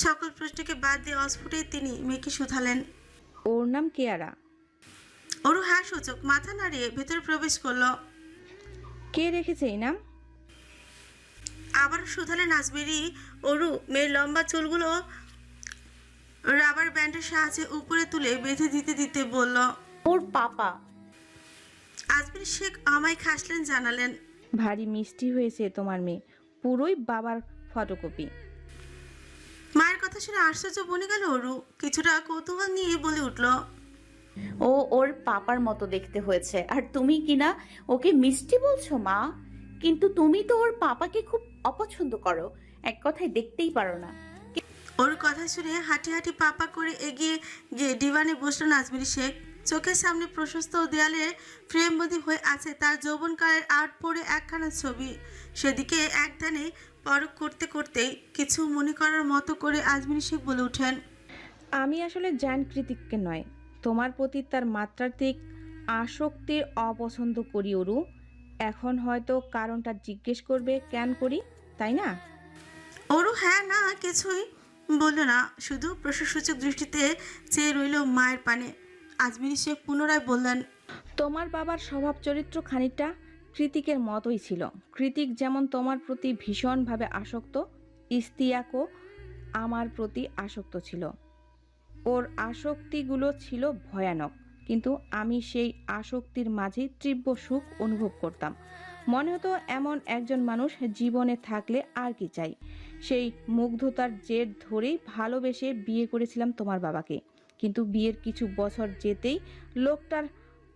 সকল প্রশ্নকে বাদ দিয়ে অস্ফুটে তিনি মেয়েকে শুধালেন। ওর নাম কেয়ারা। অরু হ্যাঁ সূচক মাথা নাড়িয়ে ভেতরে প্রবেশ করলো। কে রেখেছে এই নাম? আবার শুধালেন আজমেরি। অরু মেয়ের লম্বা চুলগুলো রাবার ব্যান্ডের সাহায্যে উপরে তুলে বেঁধে দিতে দিতে বলল, ওর পাপা। আজমেরি শেখ আমায় খাসলেন, জানালেন, ভারী মিষ্টি হয়েছে তোমার মেয়ে, পুরোই বাবার ফটোকপি। মায়ের কথা শুনে আশ্চর্য বনে গেল অরু। কিছুটা কৌতূহল নিয়ে বলে উঠল, ও ওর পাপার মতো দেখতে হয়েছে, আর তুমি কিনা ওকে মিষ্টি বলছো মা? কিন্তু তুমি তো ওর পাপাকে খুব অপছন্দ করো, এক কথায় দেখতেই পারো না। ওর কথা শুনে হাঁটি হাঁটি পাপা করে এগিয়ে গিয়ে ডিভানে বসলেন আজমেরি শেখ। চোখের সামনে প্রশস্ত দেয়ালে ফ্রেমবন্দি হয়ে আছে তার যৌবনকালের আর্ট পড়ে একখানা ছবি। সেদিকে একধানে পরখ করতে করতেই কিছু মনে করার মতো করে আজমির শেখ বলে ওঠেন, আমি আসলে জায়ান কৃতিককে নয়, তোমার প্রতি তার মাত্রাতিক আসক্তির অপছন্দ করি অরু। এখন হয়তো কারণটা জিজ্ঞেস করবে কেন করি, তাই না? ওরও হ্যাঁ না কিছুই বলল না, শুধু প্রশ্নসূচক দৃষ্টিতে চেয়ে রইল মায়ের পানে। আজমির শেখ পুনরায় বললেন, তোমার বাবার স্বভাব চরিত্র খানিকটা কৃতিকের মতোই ছিল। কৃতিক যেমন তোমার প্রতি ভীষণভাবে আসক্ত, ইস্তিয়াকও আমার প্রতি আসক্ত ছিল। ওর আসক্তিগুলো ছিল ভয়ানক, কিন্তু আমি সেই আসক্তির মাঝেই তীব্র সুখ অনুভব করতাম। মনে হতো এমন একজন মানুষ জীবনে থাকলে আর কি চাই। সেই মুগ্ধতার জের ধরেই ভালোবেসে বিয়ে করেছিলাম তোমার বাবাকে। কিন্তু বিয়ের কিছু বছর যেতেই লোকটার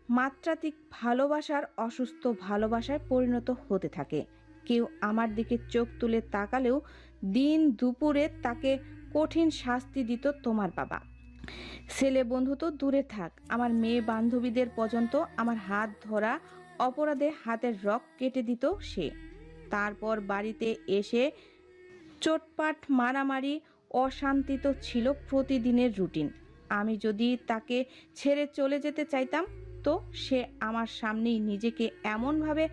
মাত্রাতিক ভালোবাসার অসুস্থ ভালোবাসায় পরিণত হতে থাকে। কেউ আমার দিকে চোখ তুলে তাকালেও দিন দুপুরে তাকে কঠিন শাস্তি দিত তোমার বাবা। ছেলে বন্ধু তো দূরে থাক, আমার মেয়ে বান্ধবীদের পর্যন্ত আমার হাত ধরা অপরাধে হাতের রক কেটে দিত সে। তারপর বাড়িতে এসে চোটপাট মারামারি অশান্তি তো ছিল প্রতিদিনের রুটিন। আমি যদি তাকে ছেড়ে চলে যেতে চাইতাম তো সে আমার সামনেই নিজেকে এমনভাবে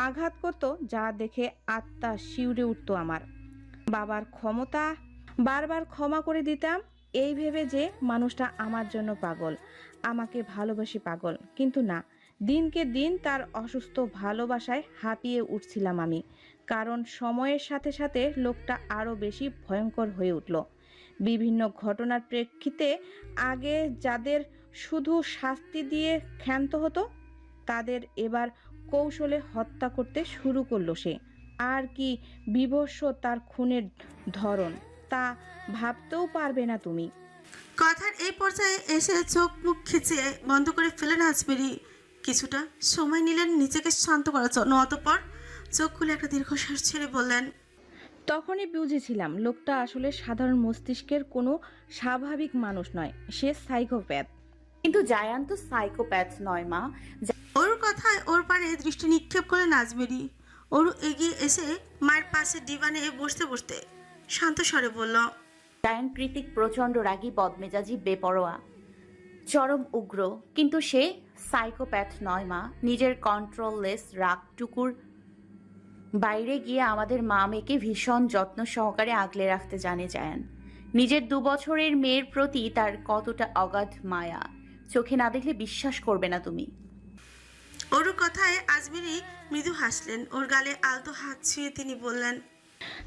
আঘাত করত যা দেখে আত্মা শিউরে উঠত আমার। বাবার ক্ষমতা বারবার ক্ষমা করে দিতাম এই ভেবে যে মানুষটা আমার জন্য পাগল, আমাকে ভালোবাসে পাগল। কিন্তু না, দিনকে দিন তার অসুস্থ ভালোবাসায় হাঁপিয়ে উঠছিলাম আমি। কারণ সময়ের সাথে সাথে লোকটা আরও বেশি ভয়ঙ্কর হয়ে উঠল। বিভিন্ন ঘটনার প্রেক্ষিতে আগে যাদের শুধু শাস্তি দিয়ে ক্ষান্ত হতো, তাদের এবার কৌশলে হত্যা করতে শুরু করলো সে। আর কি বিভৎস তার খুনের ধরন তা ভাবতেও পারবে না তুমি। কথার এই পর্যায়ে এসে চোখ মুখ খিচে বন্ধ করে ফেলেন আজমেরি। কিছুটা সময় নিলেন নিজেকে শান্ত করার জন্য, অতঃপর চোখ খুলে একটা দীর্ঘশ্বাস ছেড়ে বললেন, তখনই বুঝেছিলাম লোকটা আসলে সাধারণ মস্তিষ্কের কোনো স্বাভাবিক মানুষ নয়, সে সাইকোপ্যাথ। কিন্তু জায়ান তো সাইকোপ্যাথ নয় মা। ওর কথায় ওর পানে দৃষ্টি নিক্ষেপ করলেন আজমেরি। ওরু এগিয়ে এসে মায়ের পাশে ডিভানে বসতে বসতে শান্ত স্বরে বলল, জায়ান কৃতিক প্রচণ্ড রাগী, বদমেজাজি, বেপরোয়া, চরম উগ্র, কিন্তু সে সাইকোপ্যাথ নয় মা। নিজের কন্ট্রোললেস রাগটুকুর বাইরে গিয়ে আমাদের মা মেয়েকে ভীষণ যত্ন সহকারে আগলে রাখতে জানে জায়ান। নিজের 2 বছরের মেয়ের প্রতি তার কতটা অগাধ মায়া, চোখে না দেখলে বিশ্বাস করবে না তুমি। ওর কথায় আজমেরি মৃদু হাসলেন। ওর গালে আলতো হাত ছুঁয়ে তিনি বললেন,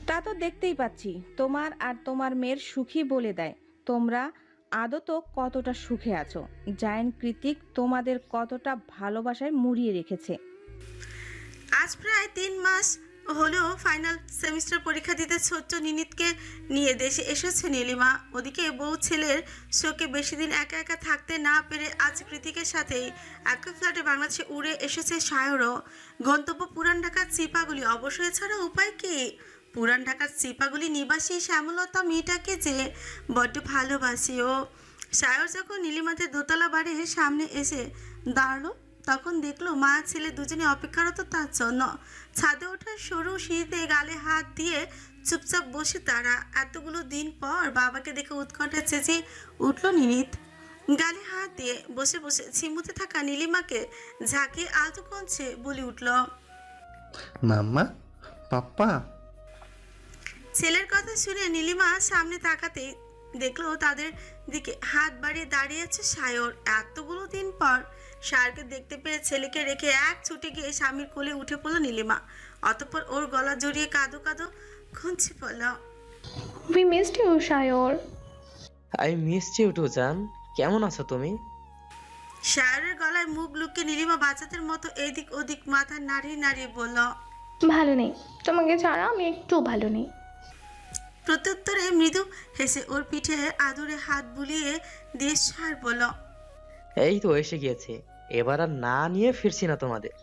তা তো দেখতেই পাচ্ছি, তোমার আর তোমার মেয়ের সুখী বলে দেয় তোমরা আদত কতটা সুখে আছো। জায়ান কৃতিক তোমাদের কতটা ভালোবাসায় মুড়িয়ে রেখেছে। আজ প্রায় 3 মাস হলেও ফাইনাল সেমিস্টার পরীক্ষা দিতে ছোট্ট নিনিতকে নিয়ে দেশে এসেছে নীলিমা। ওদিকে বউ ছেলের শোকে বেশি দিন একা একা থাকতে না পেরে আজ কৃতিকের সাথেই একই ফ্ল্যাটে বাংলাদেশে উড়ে এসেছে সায়রও। গন্তব্য পুরান ঢাকার চিপাগুলি। অবশ্যই এছাড়া উপায় কি? পুরান ঢাকার চিপাগুলি নিবাসী শ্যামলতা মেয়েটাকে যে বড্ড ভালোবাসি ও। সায়র যখন নীলিমাদের দোতলা বাড়ির সামনে এসে দাঁড়ালো, তখন দেখলো মা ছেলে দুজনে অপেক্ষারত তার জন্য। ছাদে ওঠার সরু সিঁড়িতে গালে হাত দিয়ে চুপচাপ বসে তারা। এতগুলো দিন পর বাবাকে দেখে উৎকণ্ঠা চেঁচিয়ে উঠল নিনিত। গালে হাত দিয়ে বসে বসে ছিমুতে থাকা নীলিমাকে ঝাঁকিয়ে আলতো কঞ্চে বলে উঠল, মাম্মা, পাপ্পা। ছেলের কথা শুনে নীলিমা সামনে তাকাতেই দেখলো তাদের দিকে হাত বাড়িয়ে দাঁড়িয়ে আছে সায়র। এতগুলো দিন পর সায়রকে দেখতে পেয়ে ছেলেকে রেখে এক ছুটে গিয়ে স্বামীর কোলে উঠে পড়লো নীলিমা। অতঃপর ওর গলা জড়িয়ে কাঁদো কাঁদো খুঁজছে পড়ল। We missed you, Shayor. I miss you too jaan. কেমন আছো তুমি? সায়রের গলায় মুখ লুকিয়ে নীলিমা বাচ্চাদের মতো এদিক ওদিক মাথা নাড়িয়ে নাড়িয়ে বলল, ভালো নেই, তোমাকে ছাড়া আমি একটু ভালো নেই। প্রত্যুত্তরে মৃদু হেসে ওর পিঠে আদুরে হাত বুলিয়ে দিয়ে সার বলল, এই তো এসে গিয়েছে, এবার আর না নিয়ে ফিরছি না তোমাদের।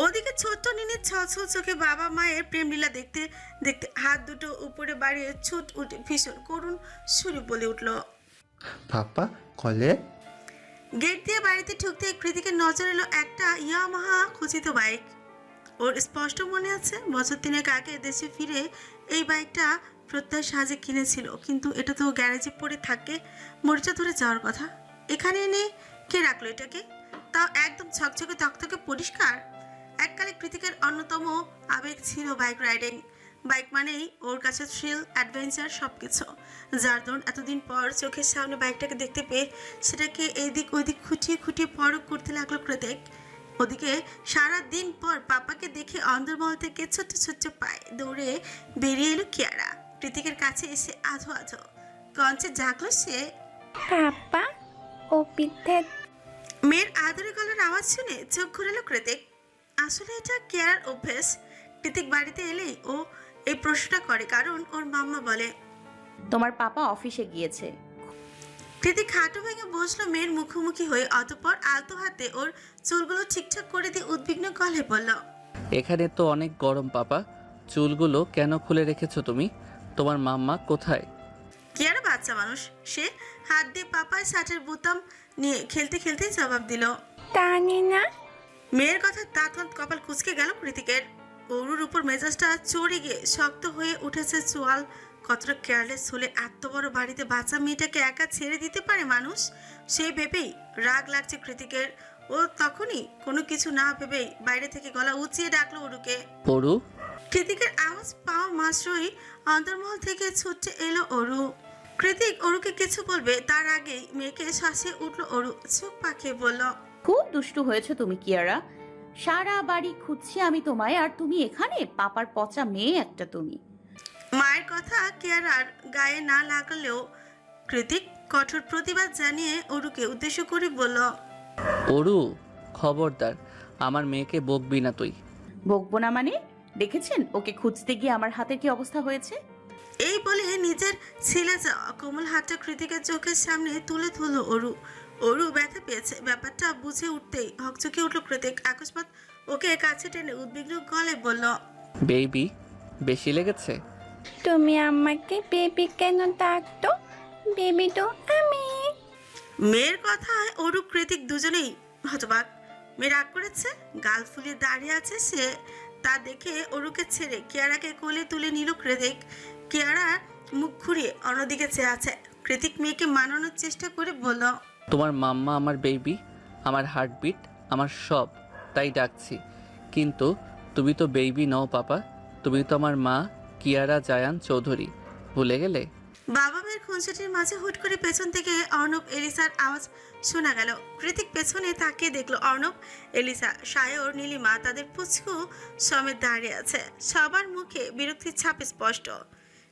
ওদিকে ছোট্ট নিনির ছলছল চোখে বাবা মায়ের প্রেমলীলা দেখতে দেখতে হাত দুটো উপরে বাড়িয়ে ছুট উঠে ভীষণ করুণ সুরে বলে উঠল, পাপ্পা কলে। গেট দিয়ে বাড়িতে ঢুকতে কৃতিকের নজর এলো একটা ইয়ামাহা খচিত বাইক। ওর স্পষ্ট মনে আছে বছর 3 আগে দেশে ফিরে এই বাইকটা প্রত্যয় সাজে কিনেছিল, কিন্তু এটা তো গ্যারেজে পড়ে থাকে, মরিচা ধরে যাওয়ার কথা। এখানে এনে কে রাখলো এটাকে, তাও একদম ছকছকে তকতকে পরিষ্কার। এককালে কৃতিকের অন্যতম আবেগ ছিল বাইক রাইডিং। বাইক মানেই ওর কাছে থ্রিল, অ্যাডভেঞ্চার সবকিছু, যার দরুন এতদিন পর চোখের সামনে বাইকটাকে দেখতে পেয়ে সেটাকে এইদিক ওইদিক খুঁটিয়ে খুঁটিয়ে পরখ করতে লাগলো কৃতিক। ওদিকে সারা দিন পর পাপাকে দেখে অন্দরমহল থেকে ছোট্ট ছোট্ট পায়ে দৌড়ে বেরিয়ে এলো কিয়ারা। কৃতিকের কাছে এসে আধো আধো কঞ্চে জাগলো সে। পাপা ও পিঠে মেয়ের আদরে গলার আওয়াজ শুনে চোখ ঘুরালো কৃতিক। আসলে এটা কেয়ার অভ্যেস। কৃতিক বাড়িতে এলেই ও এই প্রশ্নটা করে, কারণ ওর মাম্মা বলে তোমার পাপা অফিসে গিয়েছে। কৃতিক হাঁটু ভেঙে বসলো মেয়ের মুখোমুখি হয়ে, অতঃপর আলতো হাতে ওর চুলগুলো ঠিকঠাক করে দিয়ে উদ্বিগ্ন গলায় বলল, এখানে তো অনেক গরম পাপা, চুলগুলো কেন খুলে রেখেছো তুমি? তোমার মাম্মা কোথায়? কিয়ারা বাচ্চা মানুষ, সে হাত দিয়ে পাপার শার্টের বোতাম নিয়ে খেলতে খেলতে জবাব দিল। টানে না। মেয়ের কথা তাৎক্ষণ কপাল কুঁচকে গেল কৃতিকের। অরুর উপর মেজাজটা চড়ে গিয়ে শক্ত হয়ে উঠেছে চোয়াল। কতটা কেয়ারলেস হলে এত বড় বাড়িতে বাচ্চা মেয়েটাকে একা ছেড়ে দিতে পারে মানুষ, সেই ভেবেই রাগ লাগছে কৃতিকের। ও তখনই কোনো কিছু না ভেবেই বাইরে থেকে গলা উঁচিয়ে ডাকলো অরুকে। পড়ু। কৃতিকের আওয়াজ পাওয়া মাত্রই অন্তর্মহল থেকে ছুটে এলো অরু। কৃতিক অরুকে কিছু বলবে তার আগেই মেয়েকে শাসিয়ে উঠলো অরু। চোখ পাকিয়ে বলল, খুব দুষ্টু হয়েছে তুমি কিয়ারা, সারা বাড়ি খুঁজছি আমি তোমায়, আর তুমি এখানে? পাপার পচা মেয়ে একটা তুমি। মায়ের কথা কেয়ারার গায়ে না লাগলেও কৃতিক কঠোর প্রতিবাদ জানিয়ে অরুকে উদ্দেশ্য করে বলল, পড়ু, খবরদার আমার মেয়েকে বকবি না তুই। বকবো না মানে? দেখেছেন ওকে খুঁজতে গিয়ে আমার হাতের কি অবস্থা হয়েছে? এই বলে নিজের ছিলে যাওয়া কোমল হাতটা কৃতিকের চোখের সামনে তুলে ধরল অরু। অরু ব্যথা পেয়েছে ব্যাপারটা বুঝে উঠতেই হকচকে উঠল কৃতিক। আকস্মাৎ ওকে কাছে টেনে উদ্বিগ্ন গলায় বলল, বেবি, বেশি লেগেছে? তুমি আমাকে বেবি কেন ডাকতো? বেবি তো আমি। মেয়ের কথায় অরু কৃতিক দুজনেই হতবাক। মেয়ে রাগ করেছে, গাল ফুলিয়ে দাঁড়িয়ে আছে সে। তা দেখে অরুকে ছেড়ে কিয়ারাকে কোলে তুলে নিল কৃতিক। কিয়ারা মুখ ঘুরিয়ে অন্যদিকে চেয়ে আছে। কৃতিক মেয়েকে মানানোর চেষ্টা করে বলল, তোমার মাম্মা আমার বেবি, আমার হার্টবিট, আমার সব, তাই ডাকছি। কিন্তু তুমি তো বেবি নও পাপা, তুমি তো আমার মা কিয়ারা জায়ান চৌধুরী, ভুলে গেলে? বাবা মেয়ের খুনসুটির মাঝে হুট করে পেছন থেকে অর্ণব এলিসার আওয়াজ শোনা গেল। কৃতিক পেছনে তাকিয়ে দেখলো অর্ণব, এলিসা, সায়র, নীলিমা তাদের পুচকু সমেত দাঁড়িয়ে আছে। সবার মুখে বিরক্তির ছাপ স্পষ্ট।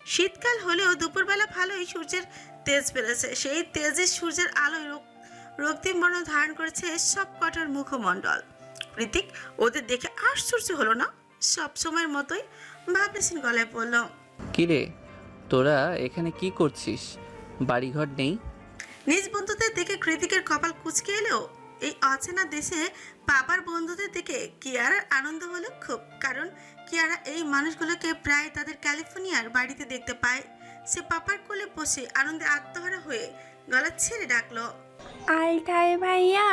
শীতকাল হলেও দুপুরবেলা ভালোই সূর্যের তেজ পেরেছে। সেই তেজের সূর্যের আলোয় রক্তিম বর্ণ ধারণ করেছে সব কটার মুখমণ্ডল। কৃতিক ওদের দেখে আশ্চর্য হলো না, সব সময়ের মতোই ভাবলেছেন গলায় বলল, কিরে, তোরা এখানে কি করছিস? বাড়িঘর নেই? নিজ বন্ধুদের দেখে কৃতিকের কপাল কুঁচকে এলেও এই অচেনা দেশে পাপার বন্ধুদের দেখে কিয়ারার আনন্দ হলো খুব। কারণ কিয়ারা এই মানুষগুলোকে প্রায় তাদের ক্যালিফোর্নিয়ার বাড়িতে দেখতে পায়। সে পাপার কোলে বসে আনন্দে আত্মহারা হয়ে গলা ছেড়ে ডাকলো, আলতাই ভাইয়া।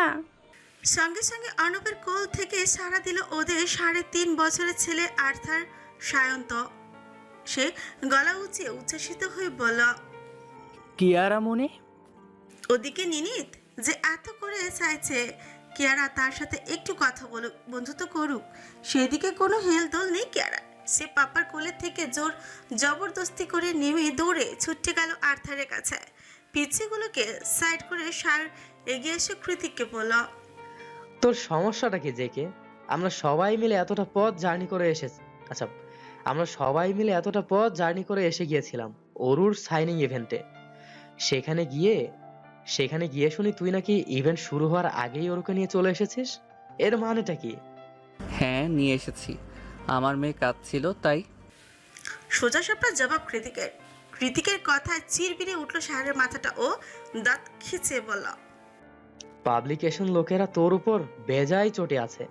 সঙ্গে সঙ্গে অর্ণবের কোল থেকে সাড়া দিল ওদের 3.5 বছরের ছেলে আর্থার সায়ন্ত। সে গলা উঁচিয়ে উচ্ছ্বসিত হয়ে বলল, কিয়ারা মনে? ওদিকে নিনিত যে এত করে চাইছে কিয়ারা তার সাথে একটু কথা বলুক, বন্ধুত্ব করুক, সেদিকে কোনো হেলদোল নেই কিয়ারা। সে পাপার কোলে থেকে জবরদস্তি করে নেমে দৌড়ে ছুটে গেল আর্থারের কাছে। পিচ্ছিগুলোকে সাইড করে সার এগিয়ে এসে কৃতিককে বলল, তোর সমস্যাটা কি জেকে? আমরা সবাই মিলে এতটা পথ জার্নি করে এসেছি। আচ্ছা, আমরা সবাই মিলে এতটা পথ জার্নি করে এসে গিয়েছিলাম অরুর সাইনিং ইভেন্টে। সেখানে গিয়ে শুনি তুই নাকি ইভেন্ট শুরু হওয়ার আগেই অরুকে নিয়ে চলে এসেছিস। এর মানেটা কি? হ্যাঁ, নিয়ে এসেছি। আমার মেয়ে কাঁদছিল তাই। সোজা সাপটা জবাব কৃতিকের। কৃতিকের কথায় চিরবিরে উঠল সাহেবের মাথাটা। ও দাঁত খিচে বলল, পাবলিকেশন লোকেরা তোর উপর বেজায় চটে আছে।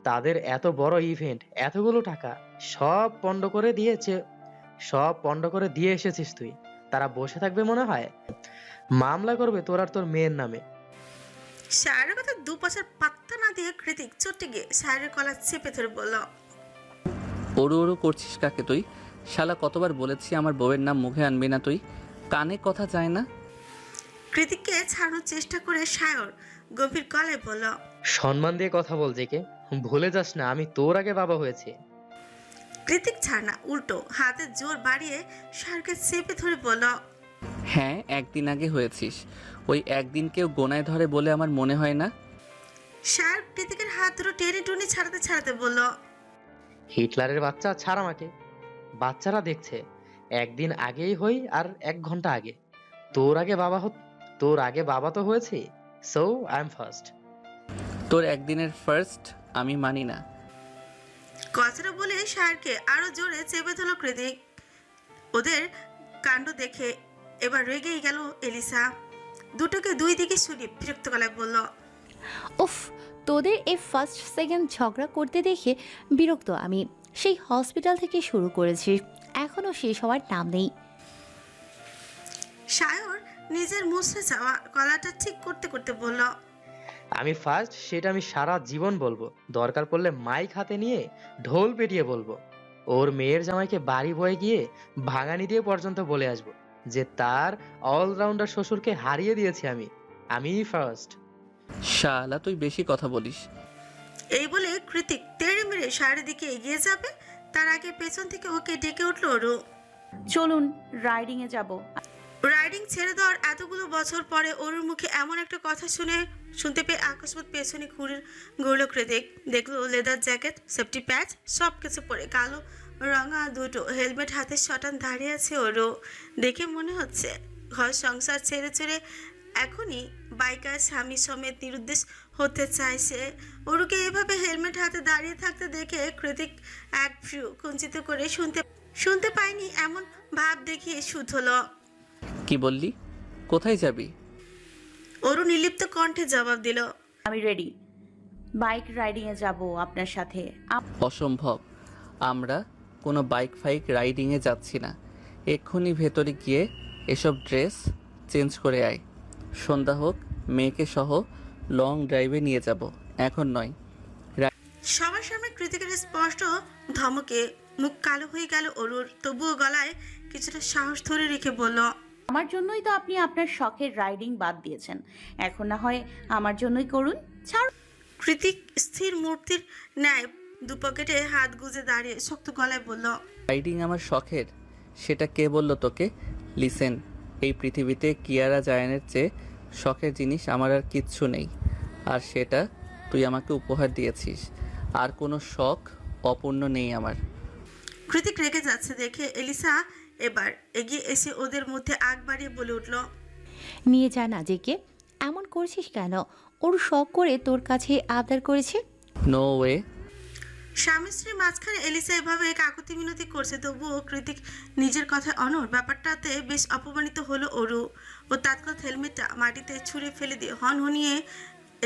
তাদের এত বড় ইভেন্ট, এতগুলো টাকা সব পণ্ড করে দিয়ে এসেছিস তুই। তারা বসে থাকবে মনে হয়? মামলা করবে তোর আর তোর মেয়ের নামে। সায়রের কথা দুপাশার পাত্তা না দিয়ে কৃতিক চটে গিয়ে সায়রের গলা চেপে ধরে বলল, ওরু ওরু করছিস কাকে তুই? শালা কতবার বলেছি আমার বউয়ের নাম মুখে আনবি না তুই, কানে কথা যায় না? কৃতিককে ছাড়ানোর চেষ্টা করে সায়র গভীর গলায় বলল, সম্মান দিয়ে কথা বল জেকে, ভুলে যাস না আমি তোর আগে বাবা হয়েছে। কৃতিক ছাড় না, উল্টো হাতে জোর বাড়িয়ে সায়রকে চেপে ধরে বলল, হ্যাঁ, একদিন আগে হয়েছিস। ওই একদিন কেউ গোনায় ধরে বলে আমার মনে হয় না। সায়র কৃতিকের হাত ধরে টেনে টুনে ছাড়াতে ছাড়াতে বলল, হিটলারের বাচ্চা ছাড় আমাকে, বাচ্চারা দেখছে। একদিন আগেই হই আর 1 ঘন্টা আগে। তোর আগে বাবা তো হয়েছে, সো আই এম ফার্স্ট। তোর একদিনের ফার্স্ট আমি মানি না। কথাটা বলে সায়রকে আরো জোরে চেপে ধরল কৃতিক। ওদের কাণ্ড দেখে এবার রেগেই গেল এলিসা। দুটোকে দুই দিকে সরিয়ে বিরক্ত গলায় বলল, উফ, তোদের এই ফার্স্ট সেকেন্ড ঝগড়া করতে দেখে বিরক্ত আমি। সেই হসপিটাল থেকে শুরু করেছি, এখনও শেষ হওয়ার নাম নেই। সায়র নিজের মুছড়ে যাওয়া গলাটা ঠিক করতে করতে বলল, আমি ফার্স্ট সেটা আমি সারা জীবন বলবো, দরকার পড়লে মাইক হাতে নিয়ে ঢোল পেটিয়ে বলবো। ওর মেয়ের জামাইকে বাড়ি বয়ে গিয়ে ভাঙানি দিয়ে পর্যন্ত বলে আসবো যে তার অলরাউন্ডার শ্বশুরকে হারিয়ে দিয়েছি আমিই ফার্স্ট। শালা তুই বেশি কথা বলিস। এই বলে কৃতিক তেড়ে মেরে সায়রের দিকে এগিয়ে যাবে, তার আগে পেছন থেকে ওকে ডেকে উঠল ওরু। চলুন রাইডিংয়ে যাব। রাইডিং ছেড়ে দেওয়ার এতগুলো বছর পরে ওরুর মুখে এমন একটা কথা শুনতে পেয়ে আকস্মাৎ পেছনে ঘুরল কৃতিক। দেখলো লেদার জ্যাকেট, সেফটি প্যাচ সব কিছু পরে কালো রঙা দুটো হেলমেট হাতে শটান দাঁড়িয়ে আছে ওরু। দেখে মনে হচ্ছে ঘর সংসার ছেড়ে ছেড়ে এখনই বাইকার স্বামী সমেত নিরুদ্দেশ হতে চাইছে। ওরুকে এভাবে হেলমেট হাতে দাঁড়িয়ে থাকতে দেখে কৃতিক এক ভ্রু কুঞ্চিত করে শুনতে পায়নি এমন ভাব দেখিয়ে শুধল। কি বললি? কোথায় যাবি? ওরু নির্লিপ্ত কণ্ঠে জবাব দিল, আমি রেডি, বাইক রাইডিংয়ে যাব আপনার সাথে। অসম্ভব, আমরা কোনো বাইক ফাইক রাইডিংয়ে যাচ্ছি না। এক্ষুনি ভেতরে গিয়ে এসব ড্রেস চেঞ্জ করে আয়। সন্ধ্যা হোক, মেয়েকে সহ লং ড্রাইভে নিয়ে যাব, এখন নয়। সবার সামনে কৃতিকের স্পষ্ট ধমকে মুখ কালো হয়ে গেল ওরুর। তবুও গলায় কিছুটা সাহস ধরে রেখে বলল, আমার জন্যই তো আপনি আপনার শখের রাইডিং বাদ দিয়েছেন, এখন না হয় আমার জন্যই করুন। ছাড়। কৃতিক স্থির মূর্তির ন্যায় দু পকেটে হাত গুজে দাঁড়িয়ে শক্ত গলায় বলল, রাইডিং আমার শখের, সেটা কে বলল তোকে? লিসেন, এই পৃথিবীতে কিয়ারা জায়ানের চেয়ে শখের জিনিস আমার আর কিচ্ছু নেই, আর সেটা তুই আমাকে উপহার দিয়েছিস। আর কোনো শখ অপূর্ণ নেই আমার। কৃতিক রেগে যাচ্ছে দেখে এলিসা এবার এগিয়ে এসে ওদের মধ্যে আগ বাড়িয়ে বলে উঠল, নিয়ে যা না জেকে, এমন করছিস কেন? ওর শখ করে তোর কাছে আবদার করেছে। No way. স্বামী স্ত্রী মাঝখানে এলিসা এভাবে কাকুতি মিনতি করছে, তবুও কৃতিক নিজের কথায় অনড়। ব্যাপারটাতে বেশ অপমানিত হলো ওরু। ও তৎক্ষণাৎ হেলমেটটা মাটিতে ছুঁড়ে ফেলে দিয়ে হনহনিয়ে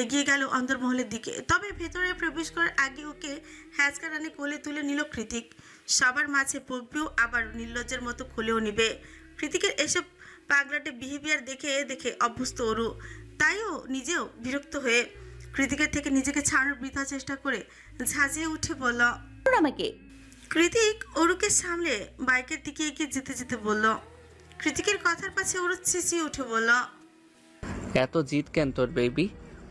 এগিয়ে গেল অন্দরমহলের দিকে। তবে ভেতরে প্রবেশ করার আগে ওকে হ্যাচকা টানে কোলে তুলে নিল কৃতিক। সবার মাঝে বকবেও আবার নির্লজ্জের মতো খুলেও নিবে। কৃতিকের এসব পাগলাটে বিহেভিয়ার দেখে দেখে অভ্যস্ত ওরু, তাইও নিজেও বিরক্ত হয়ে কৃতিকের থেকে নিজেকে ছাড়ানোর বৃথা চেষ্টা করে ঝাঁঝিয়ে উঠে বলল, আমাকে। কৃতিক ওরুকে সামলে বাইকের দিকে এগিয়ে যেতে যেতে বলল। কৃতিকের কথার পাশে ওরু চেঁচিয়ে উঠে বলল, এত জিদ কেন তোর বেবি?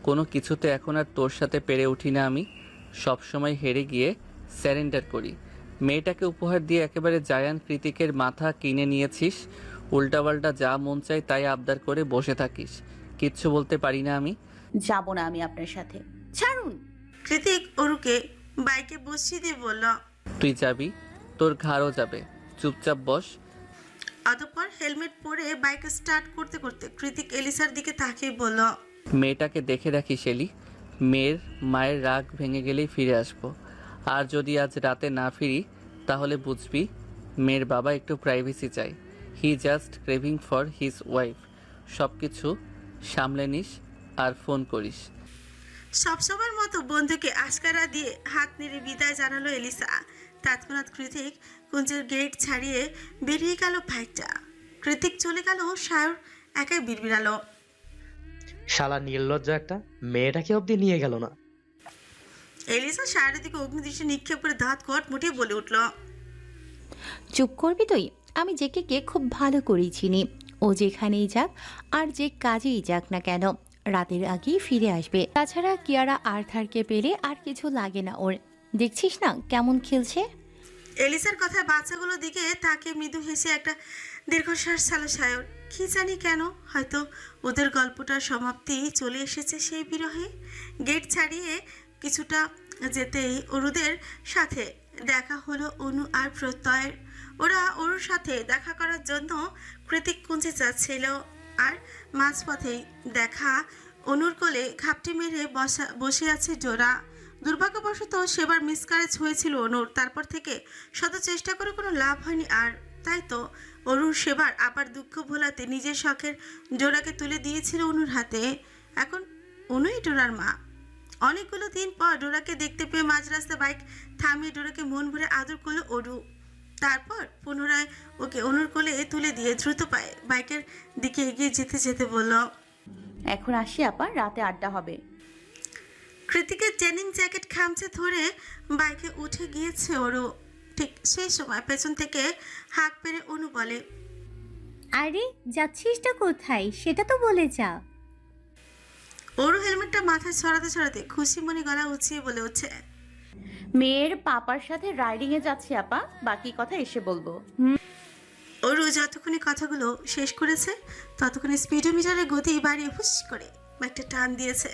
কোনো কিছুতে এখন আর তোর সাথে পেরে উঠি না আমি, সব সময় হেরে গিয়ে স্যারেন্ডার করি। মেয়েটাকে উপহার দিয়ে একেবারে জায়ান কৃতিকের মাথা কিনে নিয়েছিস, উল্টাপাল্টা যা মন চাই তাই আবদার করে বসে থাকিস, কিচ্ছু বলতে পারি না আমি। যাব না আমি আপনার সাথে, ছাড়ুন। কৃতিক ওরুকে বাইকে বসিয়ে দিয়ে বলল, তুই যাবি, তোর ঘাড়ও যাবে, চুপচাপ বস। অতঃপর হেলমেট পরে বাইক স্টার্ট করতে করতে কৃতিক এলিসার দিকে তাকিয়ে বলল, মেয়েটাকে দেখে রাখিস এলি, মেয়ের মায়ের রাগ ভেঙে গেলেই ফিরে আসবো। আর যদি আজ রাতে না ফিরি তাহলে বুঝবি মেয়ের বাবা একটু প্রাইভেসি চাই। He just craving for his wife. সব কিছু সামলে নিস আর ফোন করিস। সবসময়ের মতো বন্ধুকে আশকারা দিয়ে হাত নেড়ে বিদায় জানালো এলিসা। তৎক্ষণাৎ কৃতিক কুঞ্জের গেট ছাড়িয়ে বেরিয়ে গেল বাইকটা। কৃতিক চলে গেল, সায়র একাই বিড়বিড়ালো, শালা নির্লজ্জ একটা, মেয়েটাকে অবধি নিয়ে গেল না। এলিসা শাড়ির দিকে অগ্নিদৃষ্টি নিক্ষেপ করে দাঁত কট মুটিয়ে বলে উঠল, চুপ করবি তুই? আমি জেকেকে খুব ভালো করেই চিনি। ও যেখানেই যাক আর যে কাজেই যাক না কেন, রাতের আগেই ফিরে আসবে। তাছাড়া কিয়ারা আর্থারকে পেলে আর কিছু লাগে না ওর। দেখছিস না কেমন খেলছে? এলিসার কথায় বাচ্চাগুলোর দিকে তাকে মৃদু হেসে একটা দীর্ঘশ্বাস ছাড়ল সায়র। কি জানি কেন, হয়তো ওদের গল্পটার সমাপ্তি চলে এসেছে সেই বিরহে। গেট ছাড়িয়ে কিছুটা যেতেই অরুদের সাথে দেখা হলো অনু আর প্রত্যয়ের। ওরা অরুর সাথে দেখা করার জন্য কৃতিক কুঞ্জে যাচ্ছিল, আর মাঝপথেই দেখা অনুর কোলে ঘাপটি মেরে বসে আছে জোড়া। দুর্ভাগ্যবশত সেবার মিসক্যারেজ হয়েছিল অনুর, তারপর থেকে শত চেষ্টা করে কোনো লাভ হয়নি। আর তাই তো অরুর সেবার আবার দুঃখ ভোলাতে নিজের শখের জোড়াকে তুলে দিয়েছিল অনুর হাতে। এখন অনুই ডোরার মা। অনেকগুলো দিন পর ডোরাকে দেখতে পেয়ে মাঝ রাস্তায় বাইক থামিয়ে ডোরাকে মন ভরে আদর করলো অরু। তারপর পুনরায় ওকে অনুর কোলে তুলে দিয়ে দ্রুত পায়ে বাইকের দিকে এগিয়ে যেতে যেতে বলল, এখন আসি আপা, রাতে আড্ডা হবে। কৃতিকের ডেনিম জ্যাকেট খামচে ধরে বাইকে উঠে গিয়েছে ওরু। ঠিক সেই সময় পেছন থেকে হাঁক পেরে অনু বলে, আরে যাচ্ছিসটা কোথায় সেটা তো বলে যা। ওরু হেলমেটটা মাথায় ছড়াতে ছড়াতে খুশি মনে গলা উঁচিয়ে বলে উঠছে, মেয়ের পাপার সাথে রাইডিংয়ে যাচ্ছি আপা, বাকি কথা এসে বলবো। ওরু যতক্ষণে কথাগুলো শেষ করেছে ততক্ষণে স্পিডোমিটারের গতি বাড়িয়ে হুস করে একটা টান দিয়েছে।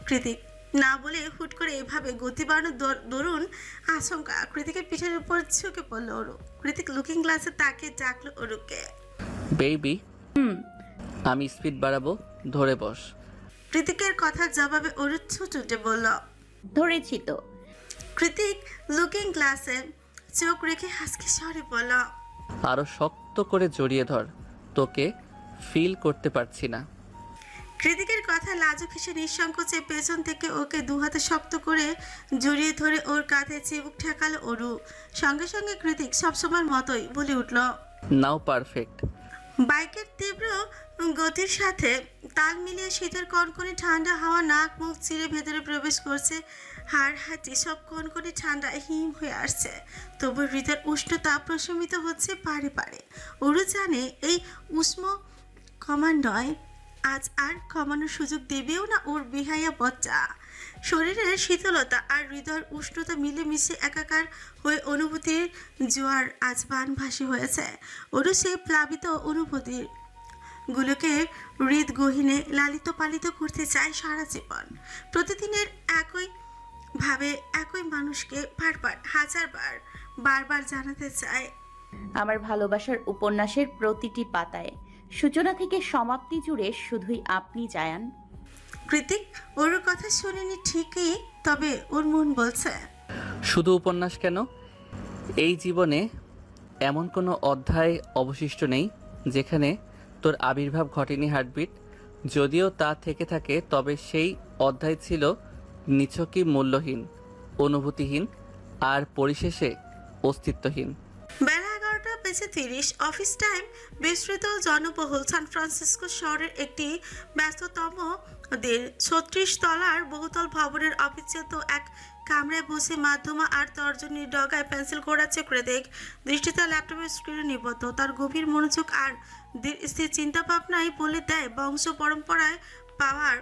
কৃতিক না বলে হুট করে এভাবে গতি বাড়ানোর দরুন আশঙ্কা কৃতিকের পিঠের উপর ঝুঁকে পড়লো ওরু। কৃতিক লুকিং গ্লাসে তাকে ডাকলো ওরুকে, বেবি, আমি স্পিড বাড়াবো, ধরে বস। কৃতিকের কথার জবাবে ওরু ছুটে বলল, ধরেছি তো। কৃতিক লুকিং গ্লাসে চোখ রেখে হাসকে স্বরে বলল, আরো শক্ত করে জড়িয়ে ধর, তোকে ফিল করতে পারছি না। কৃতিকের কথা লাজুক হেসে নিঃসংকোচে পেছন থেকে ওকে দুহাতে শক্ত করে জড়িয়ে ধরে ওর কাঁধে চিবুক ঠেকালো ওরু। সঙ্গে সঙ্গে কৃতিক সবসময়ের মতোই বলে উঠল, নাও পারফেক্ট। বাইকের তীব্র গতির সাথে তাল মিলিয়ে শীতের কনকনে ঠান্ডা হাওয়া নাক মুখ চিরে ভেতরে প্রবেশ করছে। হাড় হাঁটি সব কনকনে ঠান্ডা হিম হয়ে আসছে, তবু হৃদয়ের উষ্ণতা প্রশমিত হচ্ছে পারে পারে। ওরু জানে এই উষ্ণ কমান্ডয় আজ আর কমানোর সুযোগ দেবেও না ওর বিহাইয়া বাচ্চা। শরীরের শীতলতা আর হৃদয়ের উষ্ণতা মিলেমিশে একাকার হয়ে অনুভূতির জোয়ার আজ বানভাসী হয়েছে। ওরও সেই প্লাবিত অনুভূতির গুলোকে হৃদ গহীনে লালিত পালিত করতে চায় সারা জীবন। প্রতিদিনের একই ভাবে একই মানুষকে বারবার হাজারবার বারবার জানাতে চায়, আমার ভালোবাসার উপন্যাসের প্রতিটি পাতায় সূচনা থেকে সমাপ্তি জুড়ে শুধুই আপনি জায়ান। কৃতিক ওর কথা শুনেনি ঠিকই, তবে ওর মন বলছে, শুধু উপন্যাস কেন, এই জীবনে এমন কোনো অধ্যায় অবশিষ্ট নেই যেখানে তোর আবির্ভাব ঘটেনি হার্টবিট। যদিও তা থেকে থাকে, তবে সেই অধ্যায় ছিল নিছকই মূল্যহীন, অনুভূতিহীন আর পরিশেষে অস্তিত্বহীন। বেলা 11:30 অফিস টাইম। বিস্তৃত জনবহুল সান ফ্রান্সিসকো শহরের একটি ব্যস্ততম 36 তলার বহুতল ভবনের অবিচ্ছেদ্য এক কামরায় বসে মাধ্যমা আর তর্জনীর ডগায় পেন্সিল ঘোরাচ্ছে কৃতিক। দৃষ্টিতে ল্যাপটপের স্ক্রিনে নিবদ্ধ। তার গভীর মনোযোগ আর স্থির চিন্তা ভাবনাই বলে দেয় বংশ পরম্পরায় পাওয়ার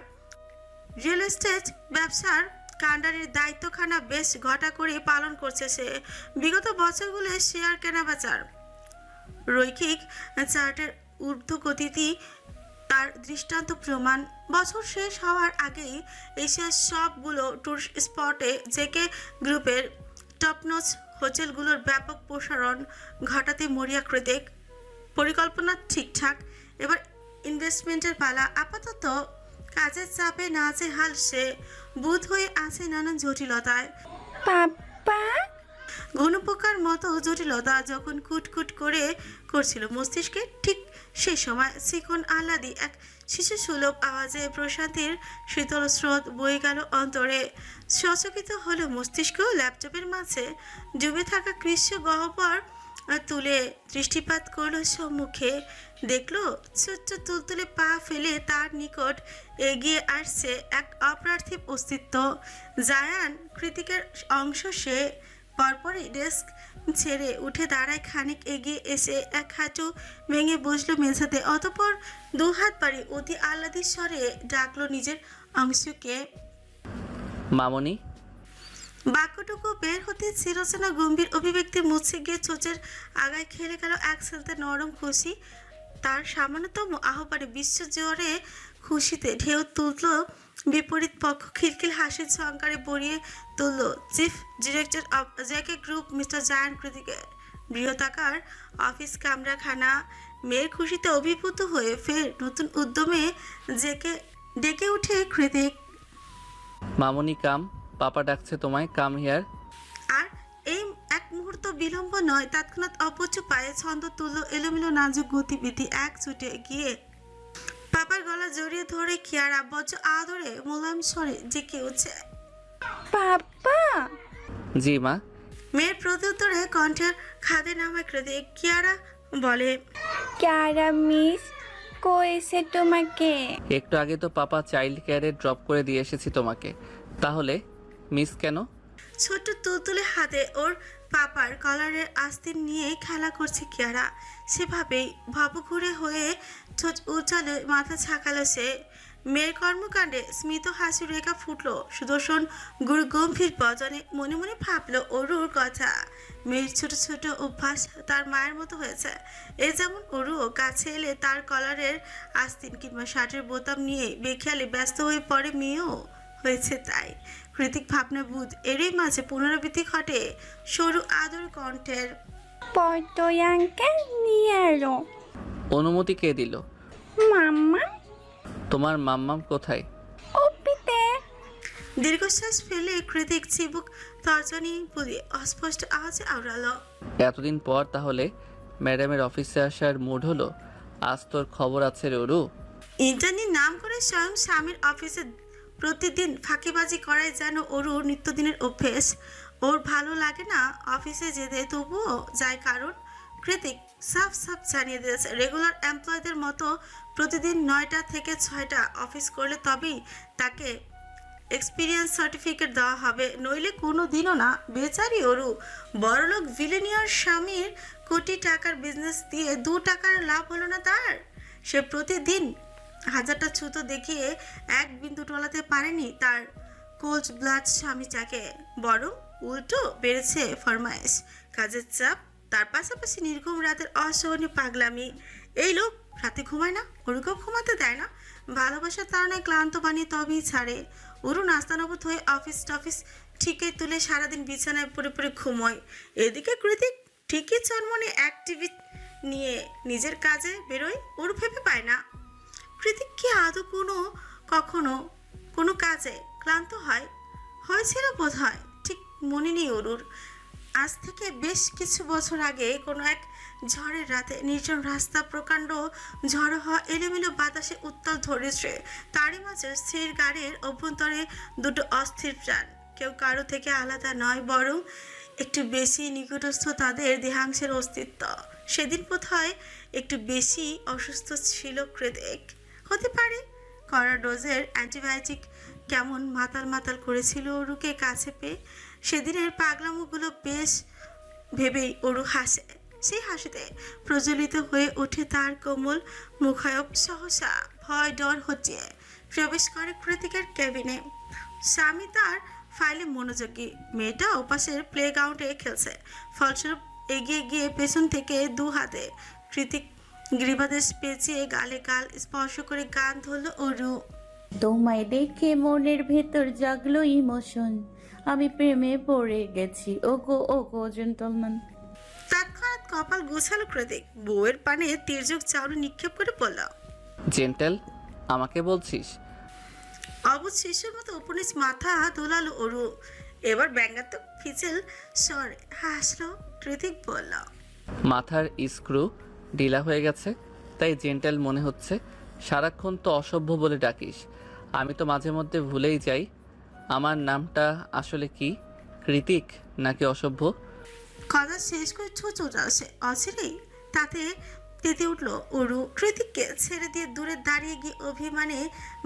রিয়েল এস্টেট ব্যবসার কাণ্ডারির দায়িত্বখানা বেশ ঘটা করে পালন করছে সে। বিগত বছরগুলো শেয়ার কেনাবেচার রৈখিক চার্টের ঊর্ধ্বগতিতে তার দৃষ্টান্ত প্রমাণ। বছর শেষ হওয়ার আগেই এশিয়ার সবগুলো টুরিস্ট স্পটে জেকে গ্রুপের টপনচ হোটেলগুলোর ব্যাপক প্রসারণ ঘটাতে মরিয়া কৃতিক। পরিকল্পনা ঠিকঠাক, এবার ইনভেস্টমেন্টের পালা। আপাতত কাজের চাপে নাজেহাল সে, বুধ হয়ে আছে নানান জটিলতায়। পাপা, ঘনপোকার মতো জটিলতা যখন কুটকুট করে করছিল মস্তিষ্কে, ঠিক সেই সময় শিখন আহ্লাদি এক শিশু সুলভ আওয়াজে প্রশান্তির শীতল স্রোত বয়ে গেল অন্তরে। সচকিত হলো মস্তিষ্ক। ল্যাপটপের মাঝে ডুবে থাকা গ্রীষ্ম গহ্বর তুলে দৃষ্টিপাত করলো সম্মুখে, দেখলো ছোট্ট তুলতুলে পা ফেলে তার নিকট এগিয়ে আসছে এক অপ্রার্থিব অস্তিত্ব। জায়ান কৃতিকের অংশ সে। পরপরই ডেস্ক ছেড়ে উঠে দাঁড়ায়, খানিক এগিয়ে এসে এক হাঁটু ভেঙে বসলো মেঝেতে। অতঃপর দু হাত বাড়ি অতি আহ্লাদী স্বরে ডাকলো নিজের অংশকে। মামনি। বাক্যটুকু বের হতে চিরচেনা গম্ভীর অভিব্যক্তি মুছে গিয়ে চোচের আগায় খেলে গেল এক সেলতে নরম খুশি। তার সামান্যতম আহ্বানে বিশ্ব জোরে খুশিতে ঢেউ তুলল বিপরীত পক্ষ। খিলখিল হাসির ঝঙ্কারে ভরিয়ে তুলল chief director of JK group mister Zayan কৃতিকের বৃহতাকার অফিস কামরাখানা। মেয়ের খুশিতে অভিভূত হয়ে ফের নতুন উদ্যমে জেকে ডেকে উঠে কৃতিক। মামনি কাম, পাপা ডাকছে তোমায়, কাম হিয়ার। আর এই এক মুহূর্ত বিলম্ব নয়, তৎক্ষণাৎ অপচু পায়ে ছন্দ তুলল এলোমেলো নাজুক গতিবিধি। এক ছুটে গিয়ে পাপার গলা জড়িয়ে ধরে কিয়ারা বজ্র আদরে মোলায়েম স্বরে জেকে উঠছে। পাপা। জি মা। মেয়ের প্রত্যুত্তরে কণ্ঠের খাদে নামায় কৃতিক। কিয়ারা বলে, ক্যারা মিস কইছে তোমাকে? একটু আগে তো পাপা চাইল্ড কেয়ারে ড্রপ করে দিয়ে এসেছি তোমাকে, তাহলে মিস কেন? ছোট্ট তুলতুলে হাতে ওর পাপার কলারের আস্তিন নিয়ে খেলা করছে কিয়ারা। সেভাবেই ভাবুঘুরে হয়ে ঠোঁট উচালে মাথা ছাকালো সে। মেয়ের কর্মকাণ্ডে স্মিত হাসি রেখা ফুটলো সুদর্শন গুরু গম্ভীর বচনে। মনে মনে ভাবলো অরুর কথা। মেয়ের ছোট ছোট অভ্যাস তার মায়ের মতো হয়েছে। এ যেমন অরুও কাছে এলে তার কলারের আস্তিন কিংবা শার্টের বোতাম নিয়ে বেখেয়ালে ব্যস্ত হয়ে পড়ে, মেয়েও হয়েছে তাই। কৃতিক ভাবনা বুধ এরই মাঝে পুনরাবৃত্তি ঘটে সরু আদর কণ্ঠের। পয়তয়াঙ্কে নিয়ে এলো। অনুমতি কে দিল? মাম্মা। তোমার মাম্মাম কোথায়? ওপিতে। দীর্ঘশ্বাস ফেলে কৃতিক চিবুক তর্জনী বুলিয়ে অস্পষ্ট আওয়াজে আওড়ালো। এতদিন পর তাহলে ম্যাডামের অফিসে আসার মুড হলো? আজ তোর খবর আছে রে অরু। ইন্টারনি নাম করে স্বয়ং স্বামীর অফিসে প্রতিদিন ফাঁকিবাজি করাই যেন অরুর নিত্যদিনের অভ্যেস। ওর ভালো লাগে না অফিসে যেতে, তবুও যায়। কারণ কৃতিক সাফ সাফ জানিয়ে দিয়েছে, রেগুলার এমপ্লয়ীদের মতো প্রতিদিন 9টা থেকে 6টা অফিস করলে তবেই তাকে এক্সপিরিয়েন্স সার্টিফিকেট দেওয়া হবে, নইলে কোনো দিনও না। বেচারি অরু বড়লোক ভিলেনিয়ার স্বামীর কোটি টাকার বিজনেস দিয়ে 2 টাকার লাভ হলো না তার। সে প্রতিদিন 1000টা ছুতো দেখিয়ে এক বিন্দু টলাতে পারেনি তার কোল্ড ব্লাড স্বামীটাকে, বরং উল্টো বেড়েছে ফরমায়েশ, কাজের চাপ, তার পাশাপাশি নির্ঘুম রাতের অসহনীয় পাগলামি। এই লোক রাতে ঘুমায় না, ওরকেও ঘুমাতে দেয় না। ভালোবাসার তাড়নায় ক্লান্ত বানিয়ে তবেই ছাড়ে। ওরু নাস্তানবুত হয়ে অফিস টফিস ঠিকই তুলে সারাদিন বিছানায় পড়ে পড়ে ঘুমোয়। এদিকে কৃতিক ঠিকই চনমনে অ্যাক্টিভিটি নিয়ে নিজের কাজে বেরোয়। ওর ভেবে পায় না কৃতিক কি আদৌ কখনো কোনো কাজে ক্লান্ত হয়েছিল বোধ হয়, ঠিক মনে নেই অরুর। আজ থেকে বেশ কিছু বছর আগে কোনো এক ঝড়ের রাতে নির্জন রাস্তা, প্রকাণ্ড ঝড়ো হওয়া, এলোমেলো বাতাসে উত্তাল ধরেছে। তারই মাঝে স্থির গাড়ির অভ্যন্তরে দুটো অস্থির প্রাণ, কেউ কারো থেকে আলাদা নয়, বরং একটু বেশি নিকটস্থ তাদের দেহাংশের অস্তিত্ব। সেদিন বোধহয় একটু বেশি অসুস্থ ছিল কৃতিক। হতে পারে কড়া ডোজের অ্যান্টিবায়োটিক কেমন মাতাল মাতাল করেছিল অরুকে কাছে পেয়ে। সেদিনের পাগলামোগুলো বেশ ভেবেই অরু হাসে। সেই হাসিতে প্রজ্বলিত হয়ে ওঠে তার কোমল মুখায়ব। সহসা ভয় ডর হটিয়ে প্রবেশ করে কৃতিকের কেবিনে। স্বামী তার ফাইলে মনোযোগী, মেয়েটা ওপাশের প্লে গ্রাউন্ডে খেলছে। ফলস্বরূপ এগিয়ে গিয়ে পেছন থেকে 2 হাতে কৃতিক গ্রীবাদেশ পেঁচিয়ে গালে গাল স্পর্শ করে গান ধরল অরু। তোমায় দেখে মনের ভেতর জাগলো ইমোশন, আমি প্রেমে পড়ে গেছি ওগো জেন্টলম্যান। তৎক্ষণাৎ কপাল গোছালো কৃতিক, বউয়ের পানে তীর্যক চাউনি নিক্ষেপ করে বলল, জেন্টেল আমাকে বলছিস? অবুঝ শিশুর মতো উপনিস মাথা দোলালো অরু। এবার ব্যঙ্গাত্মক ফিচেল স্বরে হাসলো কৃতিক, বলল, মাথার স্ক্রু ঢিলা হয়ে গেছে তাই জেন্টেল মনে হচ্ছে। সারাক্ষণ তো অসভ্য বলে ডাকিস, আমি তো মাঝে মধ্যে ভুলেই যাই আমার নামটা আসলে কি, কৃতিক নাকি অসভ্য? কথা শেষ করে ছুঁচো আসে অচিরেই তাতে তেতে উঠল অরু। কৃতিককে ছেড়ে দিয়ে দূরে দাঁড়িয়ে গিয়ে অভিমানে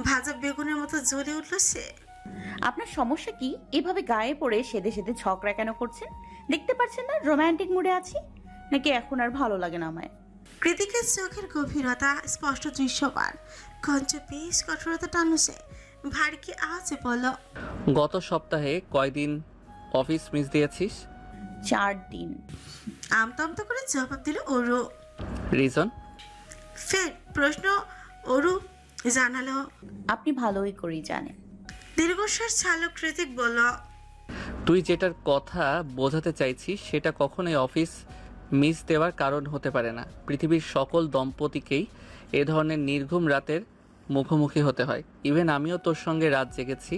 ভাজা বেগুনের মতো জ্বলে উঠল সে। আপনার সমস্যা কি? এভাবে গায়ে পড়ে সেদে সেদে ঝগড়া কেন করছেন? দেখতে পাচ্ছেন না রোমান্টিক মুডে আছি, নাকি এখন আর ভালো লাগে না আমায়? কৃতিকের চোখের গভীরতা স্পষ্ট দৃশ্যমান, কঞ্চ বেশ কঠোরতা টানুছে। ভারী কি আওয়াজে বলল, গত সপ্তাহে কয়দিন অফিস মিস দিয়েছিস? 4 দিন। আমতা করে জবাব দিল অরু। রিজন? ফের প্রশ্ন অরু জানালো। আপনি ভালোই করেই জানেন। দীর্ঘশ্বাস ছাড়লো কৃতিক বলল, তুই যেটার কথা বোঝাতে চাইছিস সেটা কখনোই অফিস মিস দেওয়ার কারণ হতে পারে না। পৃথিবীর সকল দম্পতিকেই এ ধরনের নির্ঘুম রাতের মুখোমুখি হতে হয়। ইভেন আমিও তোর সঙ্গে রাত জেগেছি,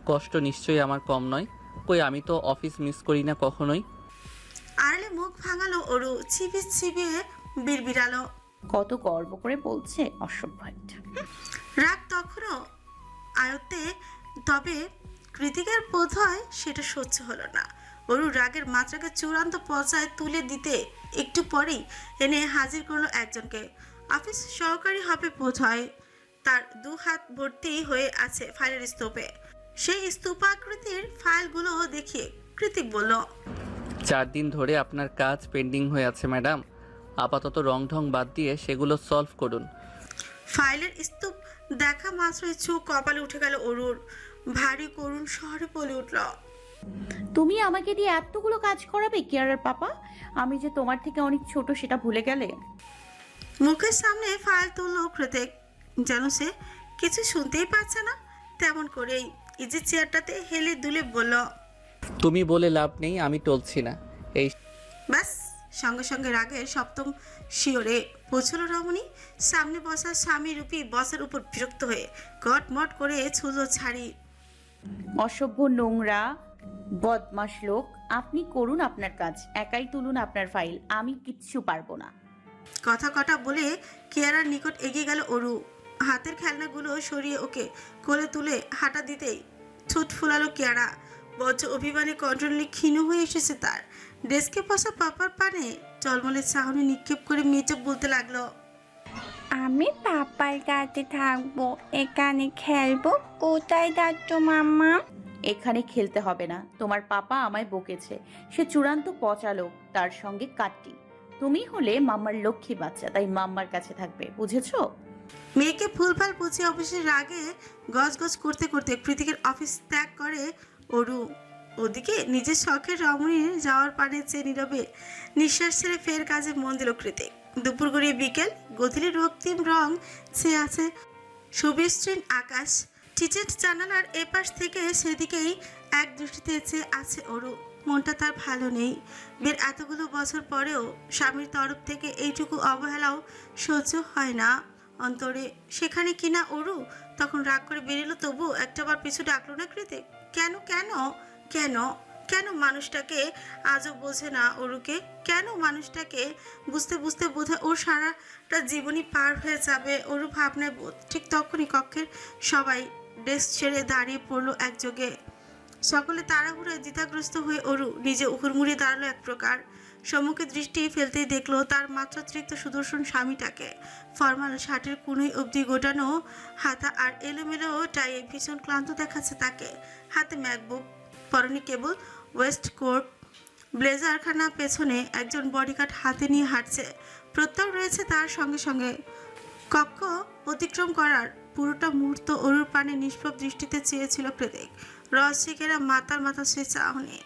কষ্ট নিশ্চয়ই আমার কম নয়। কই আমি তো অফিস মিস করি না কখনোই। আড়লে মুখ ভাঙালো অরু, চিবিয়ে বিড়বিড়ালো। কত গর্ব করে বলছে, অসভ্য একটা। রাগ তখনও আয়ত্তে, তবে কৃতিকের বোধ হয় সেটা সহ্য হলো না। অরু রাগের মাত্রাকে চূড়ান্ত পর্যায়ে তুলে দিতে একটু পরেই এনে হাজির করলো একজনকে। অফিস সহকারী হবে বোধ হয়। তার 2 হাত ভর্তি হয়ে আছে ফাইলের স্তূপে। সেই স্তূপাকৃতির ফাইলগুলো দেখিয়ে কৃতিক বলল, 4 দিন ধরে আপনার কাজ পেন্ডিং হয়ে আছে ম্যাডাম। আপাতত রং ঢং বাদ দিয়ে সেগুলো সলভ করুন। ফাইলের স্তূপ দেখা মাত্রই চোখ কপালে উঠে গেল অরুর। ভারী করুণ স্বরে বলে উঠল, তুমি আমাকে দিয়ে এতগুলো কাজ করাবে কিয়ারার পাপা? আমি যে তোমার থেকে অনেক ছোট সেটা ভুলে গেলে? মুখের সামনে ফাইল তুলল কৃতিক, যেন সে কিছু শুনতেই পাচ্ছে না। তেমন করেই ইজি চেয়ারটাতে হেলে দুলে বলল, তুমি বলে লাভ নেই, আমি টলছি না। এই ব্যাস সঙ্গে সঙ্গে রাগের সপ্তম শিওরে পৌঁছল রমণী। সামনে বসা স্বামী রূপী বসের উপর বিরক্ত হয়ে গটমট করে ছুলো ছাড়ি। অসভ্য নোংরা বদমাশ লোক, আপনি করুন আপনার কাজ, একাই তুলুন আপনার ফাইল, আমি কিচ্ছু পারবো না। কথা কটা বলে কিয়ারার নিকট এগিয়ে গেল অরু। হাতের খেলনাগুলো সরিয়ে ওকে কোলে তুলে হাঁটা দিতেই ঠোঁট ফুলালো কিয়ারা। বজ্র অভিমানে কন্ট্রোলে ক্ষীণ হয়ে এসেছে তার। ডেস্কে বসা পাপার পানে টলমলে চাহনি নিক্ষেপ করে মেচে বলতে লাগলো, আমি পাপার কাছে থাকবো, এখানে খেলবো। কোথায় যাচ্ছ মাম্মা? এখানে খেলতে হবে না, তোমার পাপা আমায় বকেছে, সে চূড়ান্ত পচা লোক, তার সঙ্গে কাটটি। তুমি হলে মাম্মার লক্ষ্মী বাচ্চা, তাই মাম্মার কাছে থাকবে, বুঝেছো? মেয়েকে ভুলভাল বুঝে অফিসের রাগে গজগজ করতে করতে কৃতিকের অফিস ত্যাগ করে অরু। ওদিকে নিজের শখের রমণীর যাওয়ার পানে চেয়ে নীরবে নিঃশ্বাস ছেড়ে ফের কাজে মন দিল কৃতিক। দুপুর গড়িয়ে বিকেল, গধূলির রক্তিম রং ছেয়ে আছে সুবিস্তীর্ণ আকাশ। টিচের জানালার এপাশ থেকে সেদিকেই এক দৃষ্টিতে চেয়ে আছে অরু। মনটা তার ভালো নেই। বের এতগুলো বছর পরেও স্বামীর তরফ থেকে এইটুকু অবহেলাও সহ্য হয় না অন্তরে। সেখানে কিনা অরু তখন রাগ করে বেরিয়েলো, তবু একটাবার পিছু ডাকলো না কৃতিক। কেন কেন কেন কেন মানুষটাকে আজও বোঝে না অরুকে? কেন মানুষটাকে বুঝতে বুঝতে বোধহয় ওর সারাটা জীবনই পার হয়ে যাবে অরু ভাবনায় বোধ। ঠিক তখনই কক্ষের সবাই ডেস্ক ছেড়ে দাঁড়িয়ে পড়লো একযোগে। সকলে তাড়াহুড়োয় দ্বিধাগ্রস্ত হয়ে অরু নিজে হুড়মুড়িয়ে দাঁড়ালো এক প্রকার। সম্মুখে দৃষ্টি ফেলতেই দেখলো তার মাত্রাতিরিক্ত সুদর্শন স্বামীটাকে। ফরমাল শার্টের কুনোই অবধি গোটানো হাতা আর এলোমেলো টাইয়ে ভীষণ ক্লান্ত দেখাচ্ছে তাকে। হাতে ম্যাকবুক, পরনে কেবল ওয়েস্ট কোট, ব্লেজারখানা পেছনে একজন বডিগার্ড হাতে নিয়ে হাঁটছে। প্রত্যয় রয়েছে তার সঙ্গে সঙ্গে। কক্ষ অতিক্রম করার পুরোটা মুহূর্ত অরুর পানে নিষ্প্রভ দৃষ্টিতে চেয়েছিল কৃতিক। রসিকেরা মাতার মাথা সে চাহনি,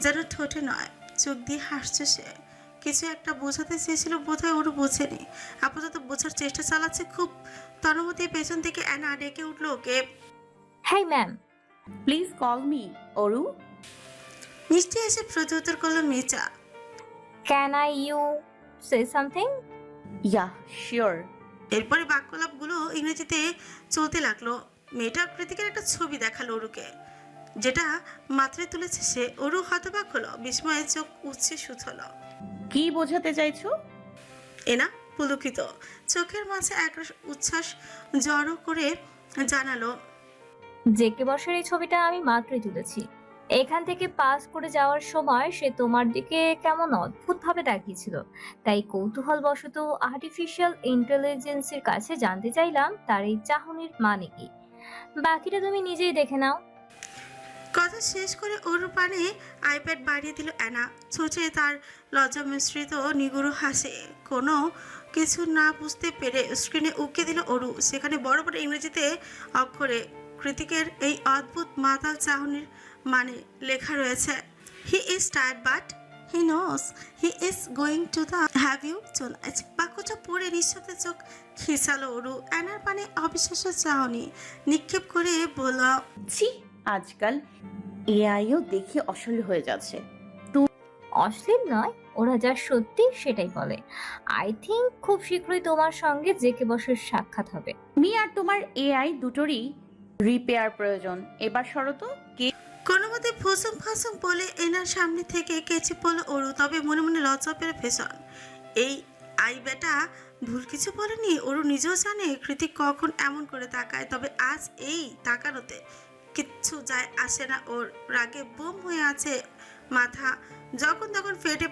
যেন ঠোঁটে নয় চোখ দিয়ে হাসছে সে। কিছু একটা বোঝাতে চেয়েছিল, বোধহয় ওরু বোঝেনি। আপাতত বোঝার চেষ্টা চালাচ্ছে খুব। তনমতি পেছন থেকে অ্যানা ডেকে উঠল okay, hi ma'am. Please call me Aru. মিষ্টি এসে প্রত্যুত্তর করলো মেচা। Can I you say something? Yeah sure. এরপরে বাক্যলাপগুলো ইংরেজিতে চলতে লাগলো। মেয়েটা কৃতিকের একটা ছবি দেখালো অরুকে, যেটা মাত্রায় তুলেছে সে। অরু হতবাক হলো, বিস্ময়ে চোখ উচ্ছে সুথল। কি বোঝাতে চাইছো? এনা পুলকিত চোখের মাঝে একরাশ উচ্ছ্বাস জড়ো করে জানালো, জেকে বর্ষের এই ছবিটা আমি মাত্রই তুলেছি। এখান থেকে পাস করে যাওয়ার সময় সে তোমার দিকে কেমন অদ্ভুতভাবে তাকিয়েছিল, তাই কৌতূহলবশত আর্টিফিশিয়াল ইন্টেলিজেন্সের কাছে জানতে চাইলাম তার এই চাহনির মানে কি। বাকিটা তুমি নিজেই দেখে নাও। কথা শেষ করে অরুর পানে আইপ্যাড বাড়িয়ে দিল অ্যানা। ছোটে তার লজ্জা মিশ্রিত নিগুড়ো হাসে। কোনো কিছু না বুঝতে পেরে স্ক্রিনে উকি দিল অরু। সেখানে বড় বড় ইংরেজিতে অক্ষরে কৃতিকের এই অদ্ভুত মাতাল চাহনির মানে লেখা রয়েছে, he is tired but he knows he is going to the have you tonight. বাক্যটা পড়ে নিঃশব্দে চোখ খিসালো অরু। অ্যানার পানে অবিশ্বাস্য চাহনি নিক্ষেপ করে বলল, ছি, আজকাল এআইও দেখে অসল হয়ে যাচ্ছে। অশ্লীল নয়, ওরা যা সত্যি সেটাই বলে। আই থিঙ্ক খুব শীঘ্রই তোমার সঙ্গে জেকে বসের সাক্ষাৎ হবে। মি আর তোমার এআই দুটোরই রিপেয়ার প্রয়োজন। এবার সরো তো। কে কোনো মতে ফুসুম ফাসুম বলে এনার সামনে থেকে কেচে পড়ল অরু। তবে মনে মনে লজ্জা পেরে ভীষণ। এই আই বেটা ভুল কিছু বলেনি। অরু নিজেও জানে কৃতিক কখন এমন করে তাকায়, তবে আজ এই তাকানোতে কিচ্ছু যায় আসে না ওর। রাগে বোম হয়ে আছে মাথা, যখন তখন ফেটে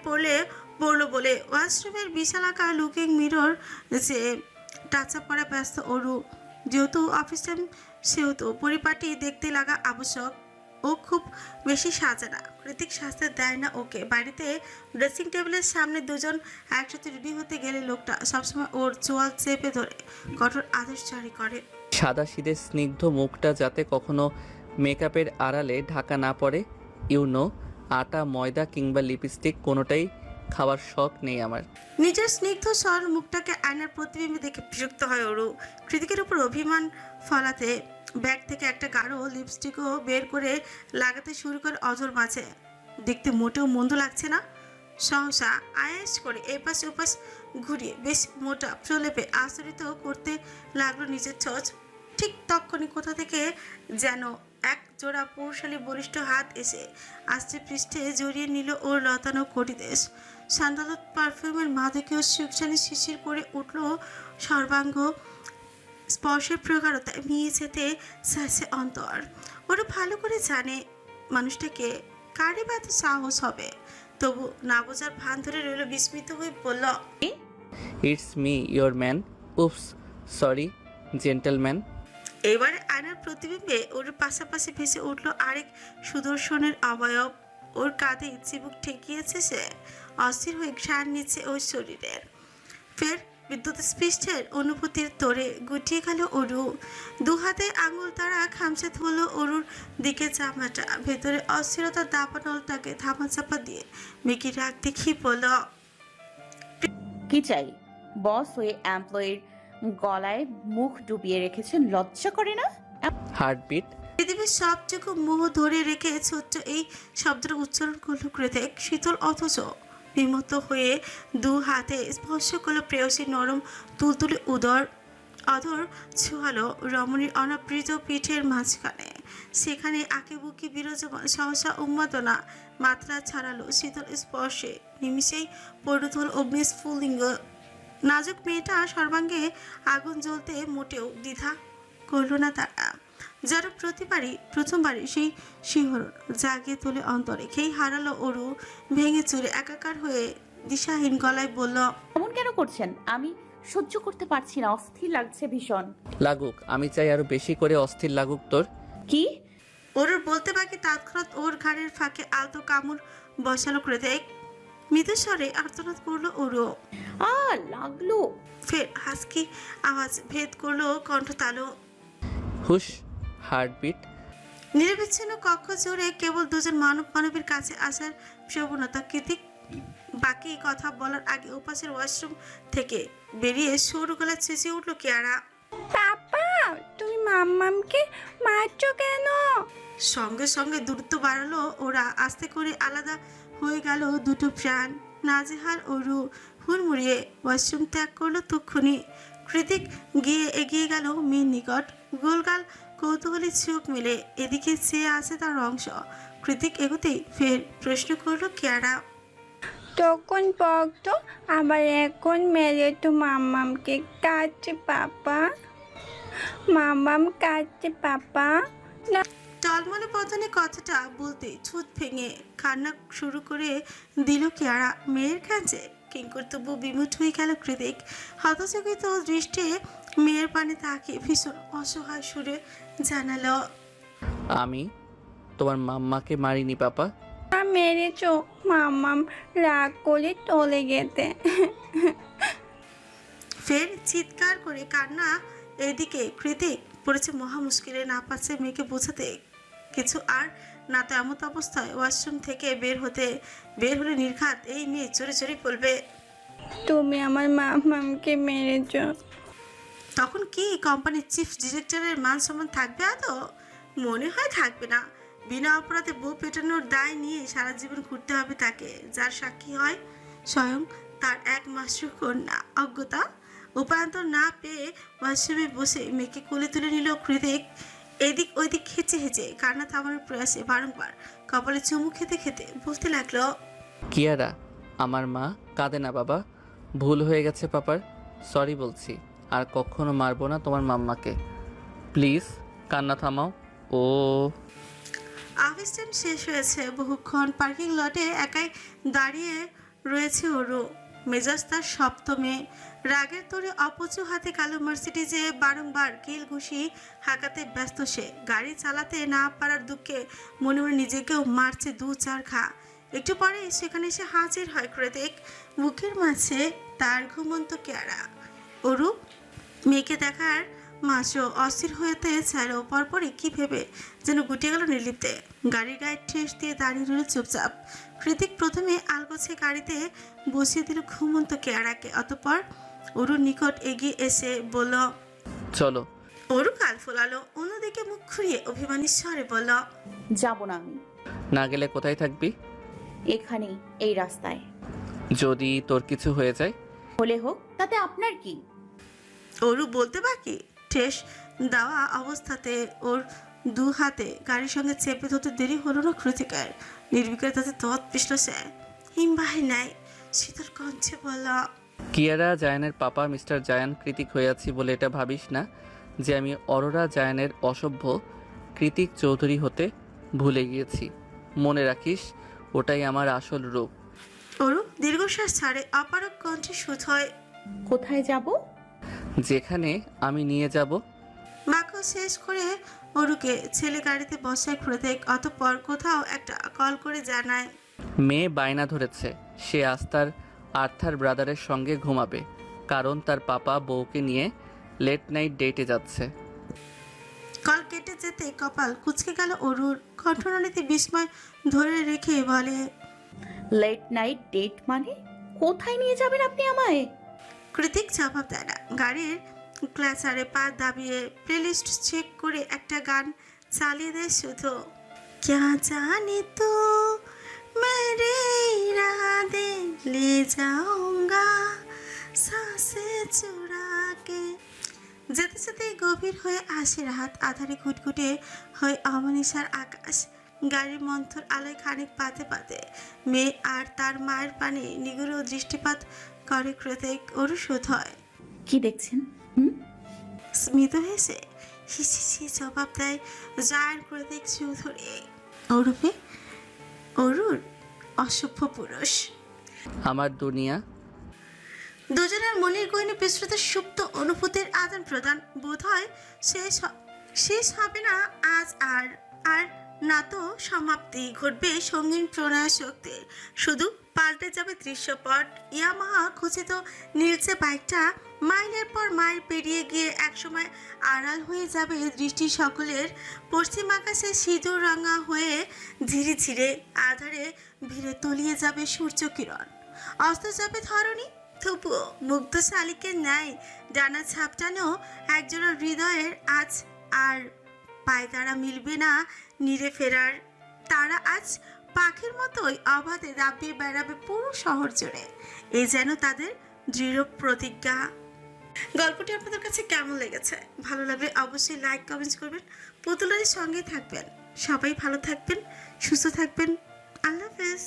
পড়লো বলে। ওয়াশরুমের বিশালাকার লুকিং মিরর যে টাচ আপ করা ব্যস্ত অরু। যেহেতু অফিস টাইম সেহেতু পরিপাটি দেখতে লাগা আবশ্যক। ও খুব বেশি সাজে না, কৃতিক সাজতে দেয় না ওকে। বাড়িতে ড্রেসিং টেবিলের সামনে দুজন একসাথে রেডি হতে গেলে লোকটা সবসময় ওর চোয়াল চেপে ধরে কঠোর আদেশ জারি করে। সাদা সিধে স্নিগ্ধ মুখটা যাতে কখনো মেকআপের আড়ালে ঢাকা না পড়ে। আটা, ময়দা কিংবা লিপস্টিক কোনোটাই খাওয়ার শখ নেই আমার। নিজের স্নিগ্ধ সরল মুখটাকে আয়নার প্রতিবিম্বে দেখে বিরক্ত হয় অরু। কৃতিকের উপর অভিমান ফলাতে ব্যাগ থেকে একটা গাঢ় লিপস্টিকও বের করে লাগাতে শুরু করে অজর মাঝে। দেখতে মোটেও মন্দ লাগছে না। সহসা আয়েস করে এপাশ ওপাশ ঘুরিয়ে বেশ মোটা প্রলেপে আচরিত করতে লাগলো নিজের ছোঁচ। ঠিক তখনই কোথা থেকে যেন এক জোড়া পুরুষালী বলিষ্ঠ হাত এসে আস্তে পৃষ্ঠে জড়িয়ে নিল ওর লতানো কটিদেশ। সান্দালত পারফিউমের মাদকীয় সুখসানি শিশির করে উঠল সর্বাঙ্গ। স্পর্শের প্রগাঢ়তায় মিয়ে যেতে চাইছে অন্তর। ওরা ভালো করে জানে মানুষটাকে কারে বা এত সাহস হবে, তবু না বোঝার ভান ধরে রইল। বিস্মিত হয়ে বলল, it's me your man. Oops, sorry gentleman. এবারে আয়নার প্রতিবিম্বে ওর পাশাপাশি ভেসে উঠল আরেক সুদর্শনের অবয়ব। ওর কাঁধে চিবুক ঠেকিয়েছে সে। অস্থির হয়ে ঘ্রাণ নিচ্ছে ওর শরীরের। ফের বিদ্যুৎ স্পৃষ্টের অনুভূতির তোরে গুটিয়ে গেল অরু। দু হাতে আঙুল তারা খামচে ধরল অরুর দিকে জামাটা। ভেতরে অস্থিরতার দাপানলটাকে ধামাচাপা দিয়ে মেকি রাগ দেখিয়ে বলল, কি চাই? বস হয়ে এমপ্লয়ির গলায় মুখ ডুবিয়ে রেখেছেন, লজ্জা করে না? হার্টবিট। পৃথিবীর সবটুকু মোহ ধরে রেখে ছোট্ট এই শব্দের উচ্চারণ করলো কৃতিক। শীতল অথচ বিমত হয়ে দু হাতে স্পর্শ করলো প্রেয়সী নরম তুলতুলে অধর ছোঁয়ালো রমণীর অনাবৃত পিঠের মাঝখানে। সেখানে আঁকিবুকি বিরাজমান সহসা উন্মাদনা মাত্রা ছাড়ালো শীতল স্পর্শে। নিমিষেই পরিণত হল অগ্নিস্ফুলিঙ্গ। নাজুক মেয়েটা সর্বাঙ্গে আগুন জ্বলতে মোটেও দ্বিধা করল না তারা। যারা প্রথমবারই সেই শিহরণ জাগিয়ে তোলে অন্তরে। খেই হারালো অরু। ভেঙে চুরে একাকার হয়ে দিশাহীন গলায় বলল, এমন কেন করছেন? আমি সহ্য করতে পারছি না, অস্থির লাগছে ভীষণ। লাগুক, আমি চাই আরো বেশি করে অস্থির লাগুক তোর। কি? অরুর বলতে বাকি তৎক্ষণাৎ ওর ঘাড়ের ফাঁকে আলতো কামড় বসালো কৃতিক। মৃদু স্বরে আর্তনাদ করলো অরু। লাগলো। ফের হাসকি আওয়াজ ভেদ করলো কণ্ঠতালু। হুশ, হার্টবিট। নিরবিচ্ছিন্ন কক্ষ জুড়ে কেবল দুজন মানবীর কাছে আসার প্রবণতা। কৃতিক বাকি কথা বলার আগে ওপাশের ওয়াশরুম থেকে বেরিয়ে সরু গলা চেঁচিয়ে উঠল কিয়ারা, পাপা তুমি মাম্মামকে মারছো কেন? সঙ্গে সঙ্গে দূরত্ব বাড়ালো ওরা। আস্তে করে আলাদা হয়ে গেল দুটো প্রাণ। নাজেহাল অরু হুড়মুড়িয়ে ওয়াশরুম ত্যাগ করলো তক্ষুনি। কৃতিক এগিয়ে গেল মেয়ের নিকট। গোলগাল কৌতূহলী চোখ মেলে এদিকে চেয়ে আছে তার অংশ। কৃতিক এগোতেই ফের প্রশ্ন করলো কিয়ারা, তখন বকতো আবার এখন মেরে তো মাম্মামকে কাটছে পাপা, মাম্মাম কাটছে পাপা। টলমলে বদনে কথাটা বলতে ছুট ভেঙে কান্না শুরু করে দিল কিয়ারা মেয়ের কাছে। কিঙ্কর তবু বিমুখ হয়ে গেল কৃতিক। হতচকিত দৃষ্টে মেয়ের পানে তাকিয়ে ভীষণ অসহায় সুরে জানালো, আমি তোমার মাম্মাকে মারিনি পাপা। মেরেছো, মাম্মাম রাগ করে চলে গেতে। ফের চিৎকার করে কান্না। এদিকে কৃতিক পড়েছে মহা মুশকিলে, না পারছে মেয়েকে বোঝাতে কিছু, আর না তো এমত অবস্থায় ওয়াশরুম থেকে বের হলে নির্ঘাত এই মেয়ে চোরে চোরে বলবে, তুমি আমার মাম্মামকে মেরেছো। তখন কি কোম্পানির চিফ ডিরেক্টরের মান সম্মান থাকবে? আদৌ মনে হয় থাকবে না। বিনা অপরাধে বউ পেটানোর দায় নিয়ে সারা জীবন ঘুরতে হবে তাকে, যার সাক্ষী হয় স্বয়ং তার একমাত্র কন্যা। অজ্ঞতা উপায়ন্তর না পেয়ে ওয়াশরুমে বসে মেয়েকে কোলে তুলে নিল কৃতিক। এদিক ওইদিক হেঁচে হেঁচে কান্না থামানোর প্রয়াসে বারংবার কপালে চুমু খেতে খেতে বলতে লাগলো, কিয়ারা, আমার মা কাঁদে না বাবা, ভুল হয়ে গেছে পাপার, সরি বলছি, আর কখনো মারবো না তোমার মাম্মাকে, প্লিজ কান্না থামাও। ও অফিস টাইম শেষ হয়েছে। বহুক্ষণ পার্কিং লটে একাই দাঁড়িয়ে রয়েছে ওরও। মেজাজ তার সপ্তমে। রাগের তোরে অপচু হাতে কালো মার্সিডিজে বারংবার কিল ঘুষি হাঁকাতে ব্যস্ত সে। গাড়ি চালাতে না পারার দুঃখে মনে মনে নিজেকেও মারছে দু চার ঘা। একটু পরে সেখানে এসে হাজির হয় কৃতিক। বুকের মাঝে তার ঘুমন্ত কিয়ারা। ওরু মেয়েকে দেখার মাঝেও অস্থির হতে চাইল। পরপরই কি ভেবে যেন গুটিয়ে গেল নির্লিপ্তে। গাড়ির গায়ে ঠেস দিয়ে দাঁড়িয়ে রইল চুপচাপ। কৃতিক প্রথমে আলগোছে গাড়িতে বসিয়ে দিল ঘুমন্ত কিয়ারাকে, অতঃপর অরুর নিকট এগিয়ে এসে বলল, চলো। অরু কাল ফোলালো, অন্যদিকে মুখ ঘুরিয়ে অভিমানী স্বরে বলল, যাব না আমি। না গেলে কোথায় থাকবি? এখানেই, এই রাস্তায়। যদি তোর কিছু হয়ে যায়? হলে হোক, তাতে আপনার কি? অরু বলতে বাকি ঠেস দেওয়া অবস্থাতে ওর দু হাতে গাড়ির সঙ্গে চেপে ধরতে দেরি হলো না কৃতিকের। নির্বিকার তাতে তৎ পিছল সে। হিমবাহি নাই শীতল কঞ্চে বলল, কিয়ারা জায়ানের পাপা মিস্টার জায়ান কৃতিক হয়ে আছি বলে এটা ভাবিস না যে আমি অরোরা জায়ানের অসভ্য কৃতিক চৌধুরী হতে ভুলে গিয়েছি। মনে রাখিস, ওটাই আমার আসল রূপ। অরু দীর্ঘশ্বাস ছাড়ে অপারক কণ্ঠে সুত হয়, কোথায় যাব? যেখানে আমি নিয়ে যাব। বাক্য শেষ করে অরুকে ছেলে গাড়িতে বসায় কৃতিক। অতঃপর কোথাও একটা কল করে জানায়, মেয়ে বায়না ধরেছে সে আজ তার আর্থার ব্রাদারের সঙ্গে ঘুমাবে, কারণ তার পাপা বউকে নিয়ে লেট নাইট ডেটে যাচ্ছে। কল কেটে যেতে কপাল কুঁচকে গেল অরুর। কণ্ঠনালীতে বিস্ময় ধরে রেখে বলে, লেট নাইট ডেট মানে? কোথায় নিয়ে যাবেন আপনি আমায়? কৃতিক জবাব দেয় না। গাড়ির ক্লাচারে পা দাবিয়ে প্লেলিস্ট চেক করে একটা গান চালিয়ে দেয় শুধু। ক্যা জানে তো মেরে ইরাদে লে যাऊंगा सांसे चुरा के। যেতে যেতে গভীর হয়ে আসে রাত। আধারে ঘুটঘুটে হয়ে অমনিশার আকাশ। গাড়ির মন্থর আলোয় খানিক পাতে পাতে মেয়ে আর তার মায়ের পানে নিগুড় দৃষ্টিপাত করে কৃতিক। ওর শোধ হয়, কি দেখছেন? স্মিত হেসে হিসি জবাব দেয় জায়ান কৃতিক চৌধুরী, ওরূপে অরুর অসভ্য পুরুষ। আমার দুনিয়া। দুজনের মনের গহনে বিস্তৃত সুপ্ত অনুভূতির আদান প্রদান বোধ হয় শেষ হবে না আজ আর না তো সমাপ্তি ঘটবে সঙ্গীন প্রণয় শক্তির। শুধু পাল্টে যাবে দৃশ্যপট। ইয়ামাহা খচিত নীলচে বাইকটা মাইলের পর মাইল পেরিয়ে গিয়ে একসময় আড়াল হয়ে যাবে দৃষ্টি সকলের। পশ্চিম আকাশে সিঁদুর রাঙা হয়ে ধীরে ধীরে আধারে ভিড়ে তলিয়ে যাবে সূর্য কিরণ। অস্ত যাবে ধরণী। তবুও মুগ্ধ শালিকের ন্যায় ডানা ছাপটানো একজোড়া হৃদয়ের আজ আর পায়তারা মিলবে না নিরে ফেরার। তারা আজ পাখির মতোই অবাধে দাপিয়ে বেড়াবে পুরো শহর জুড়ে। এই যেন তাদের দৃঢ় প্রতিজ্ঞা। গল্পটি আপনাদের কাছে কেমন লেগেছে? ভালো লাগলে অবশ্যই লাইক কমেন্টস করবেন, পুতুলের সঙ্গে থাকবেন। সবাই ভালো থাকবেন, সুস্থ থাকবেন। আল্লাহ হাফেজ।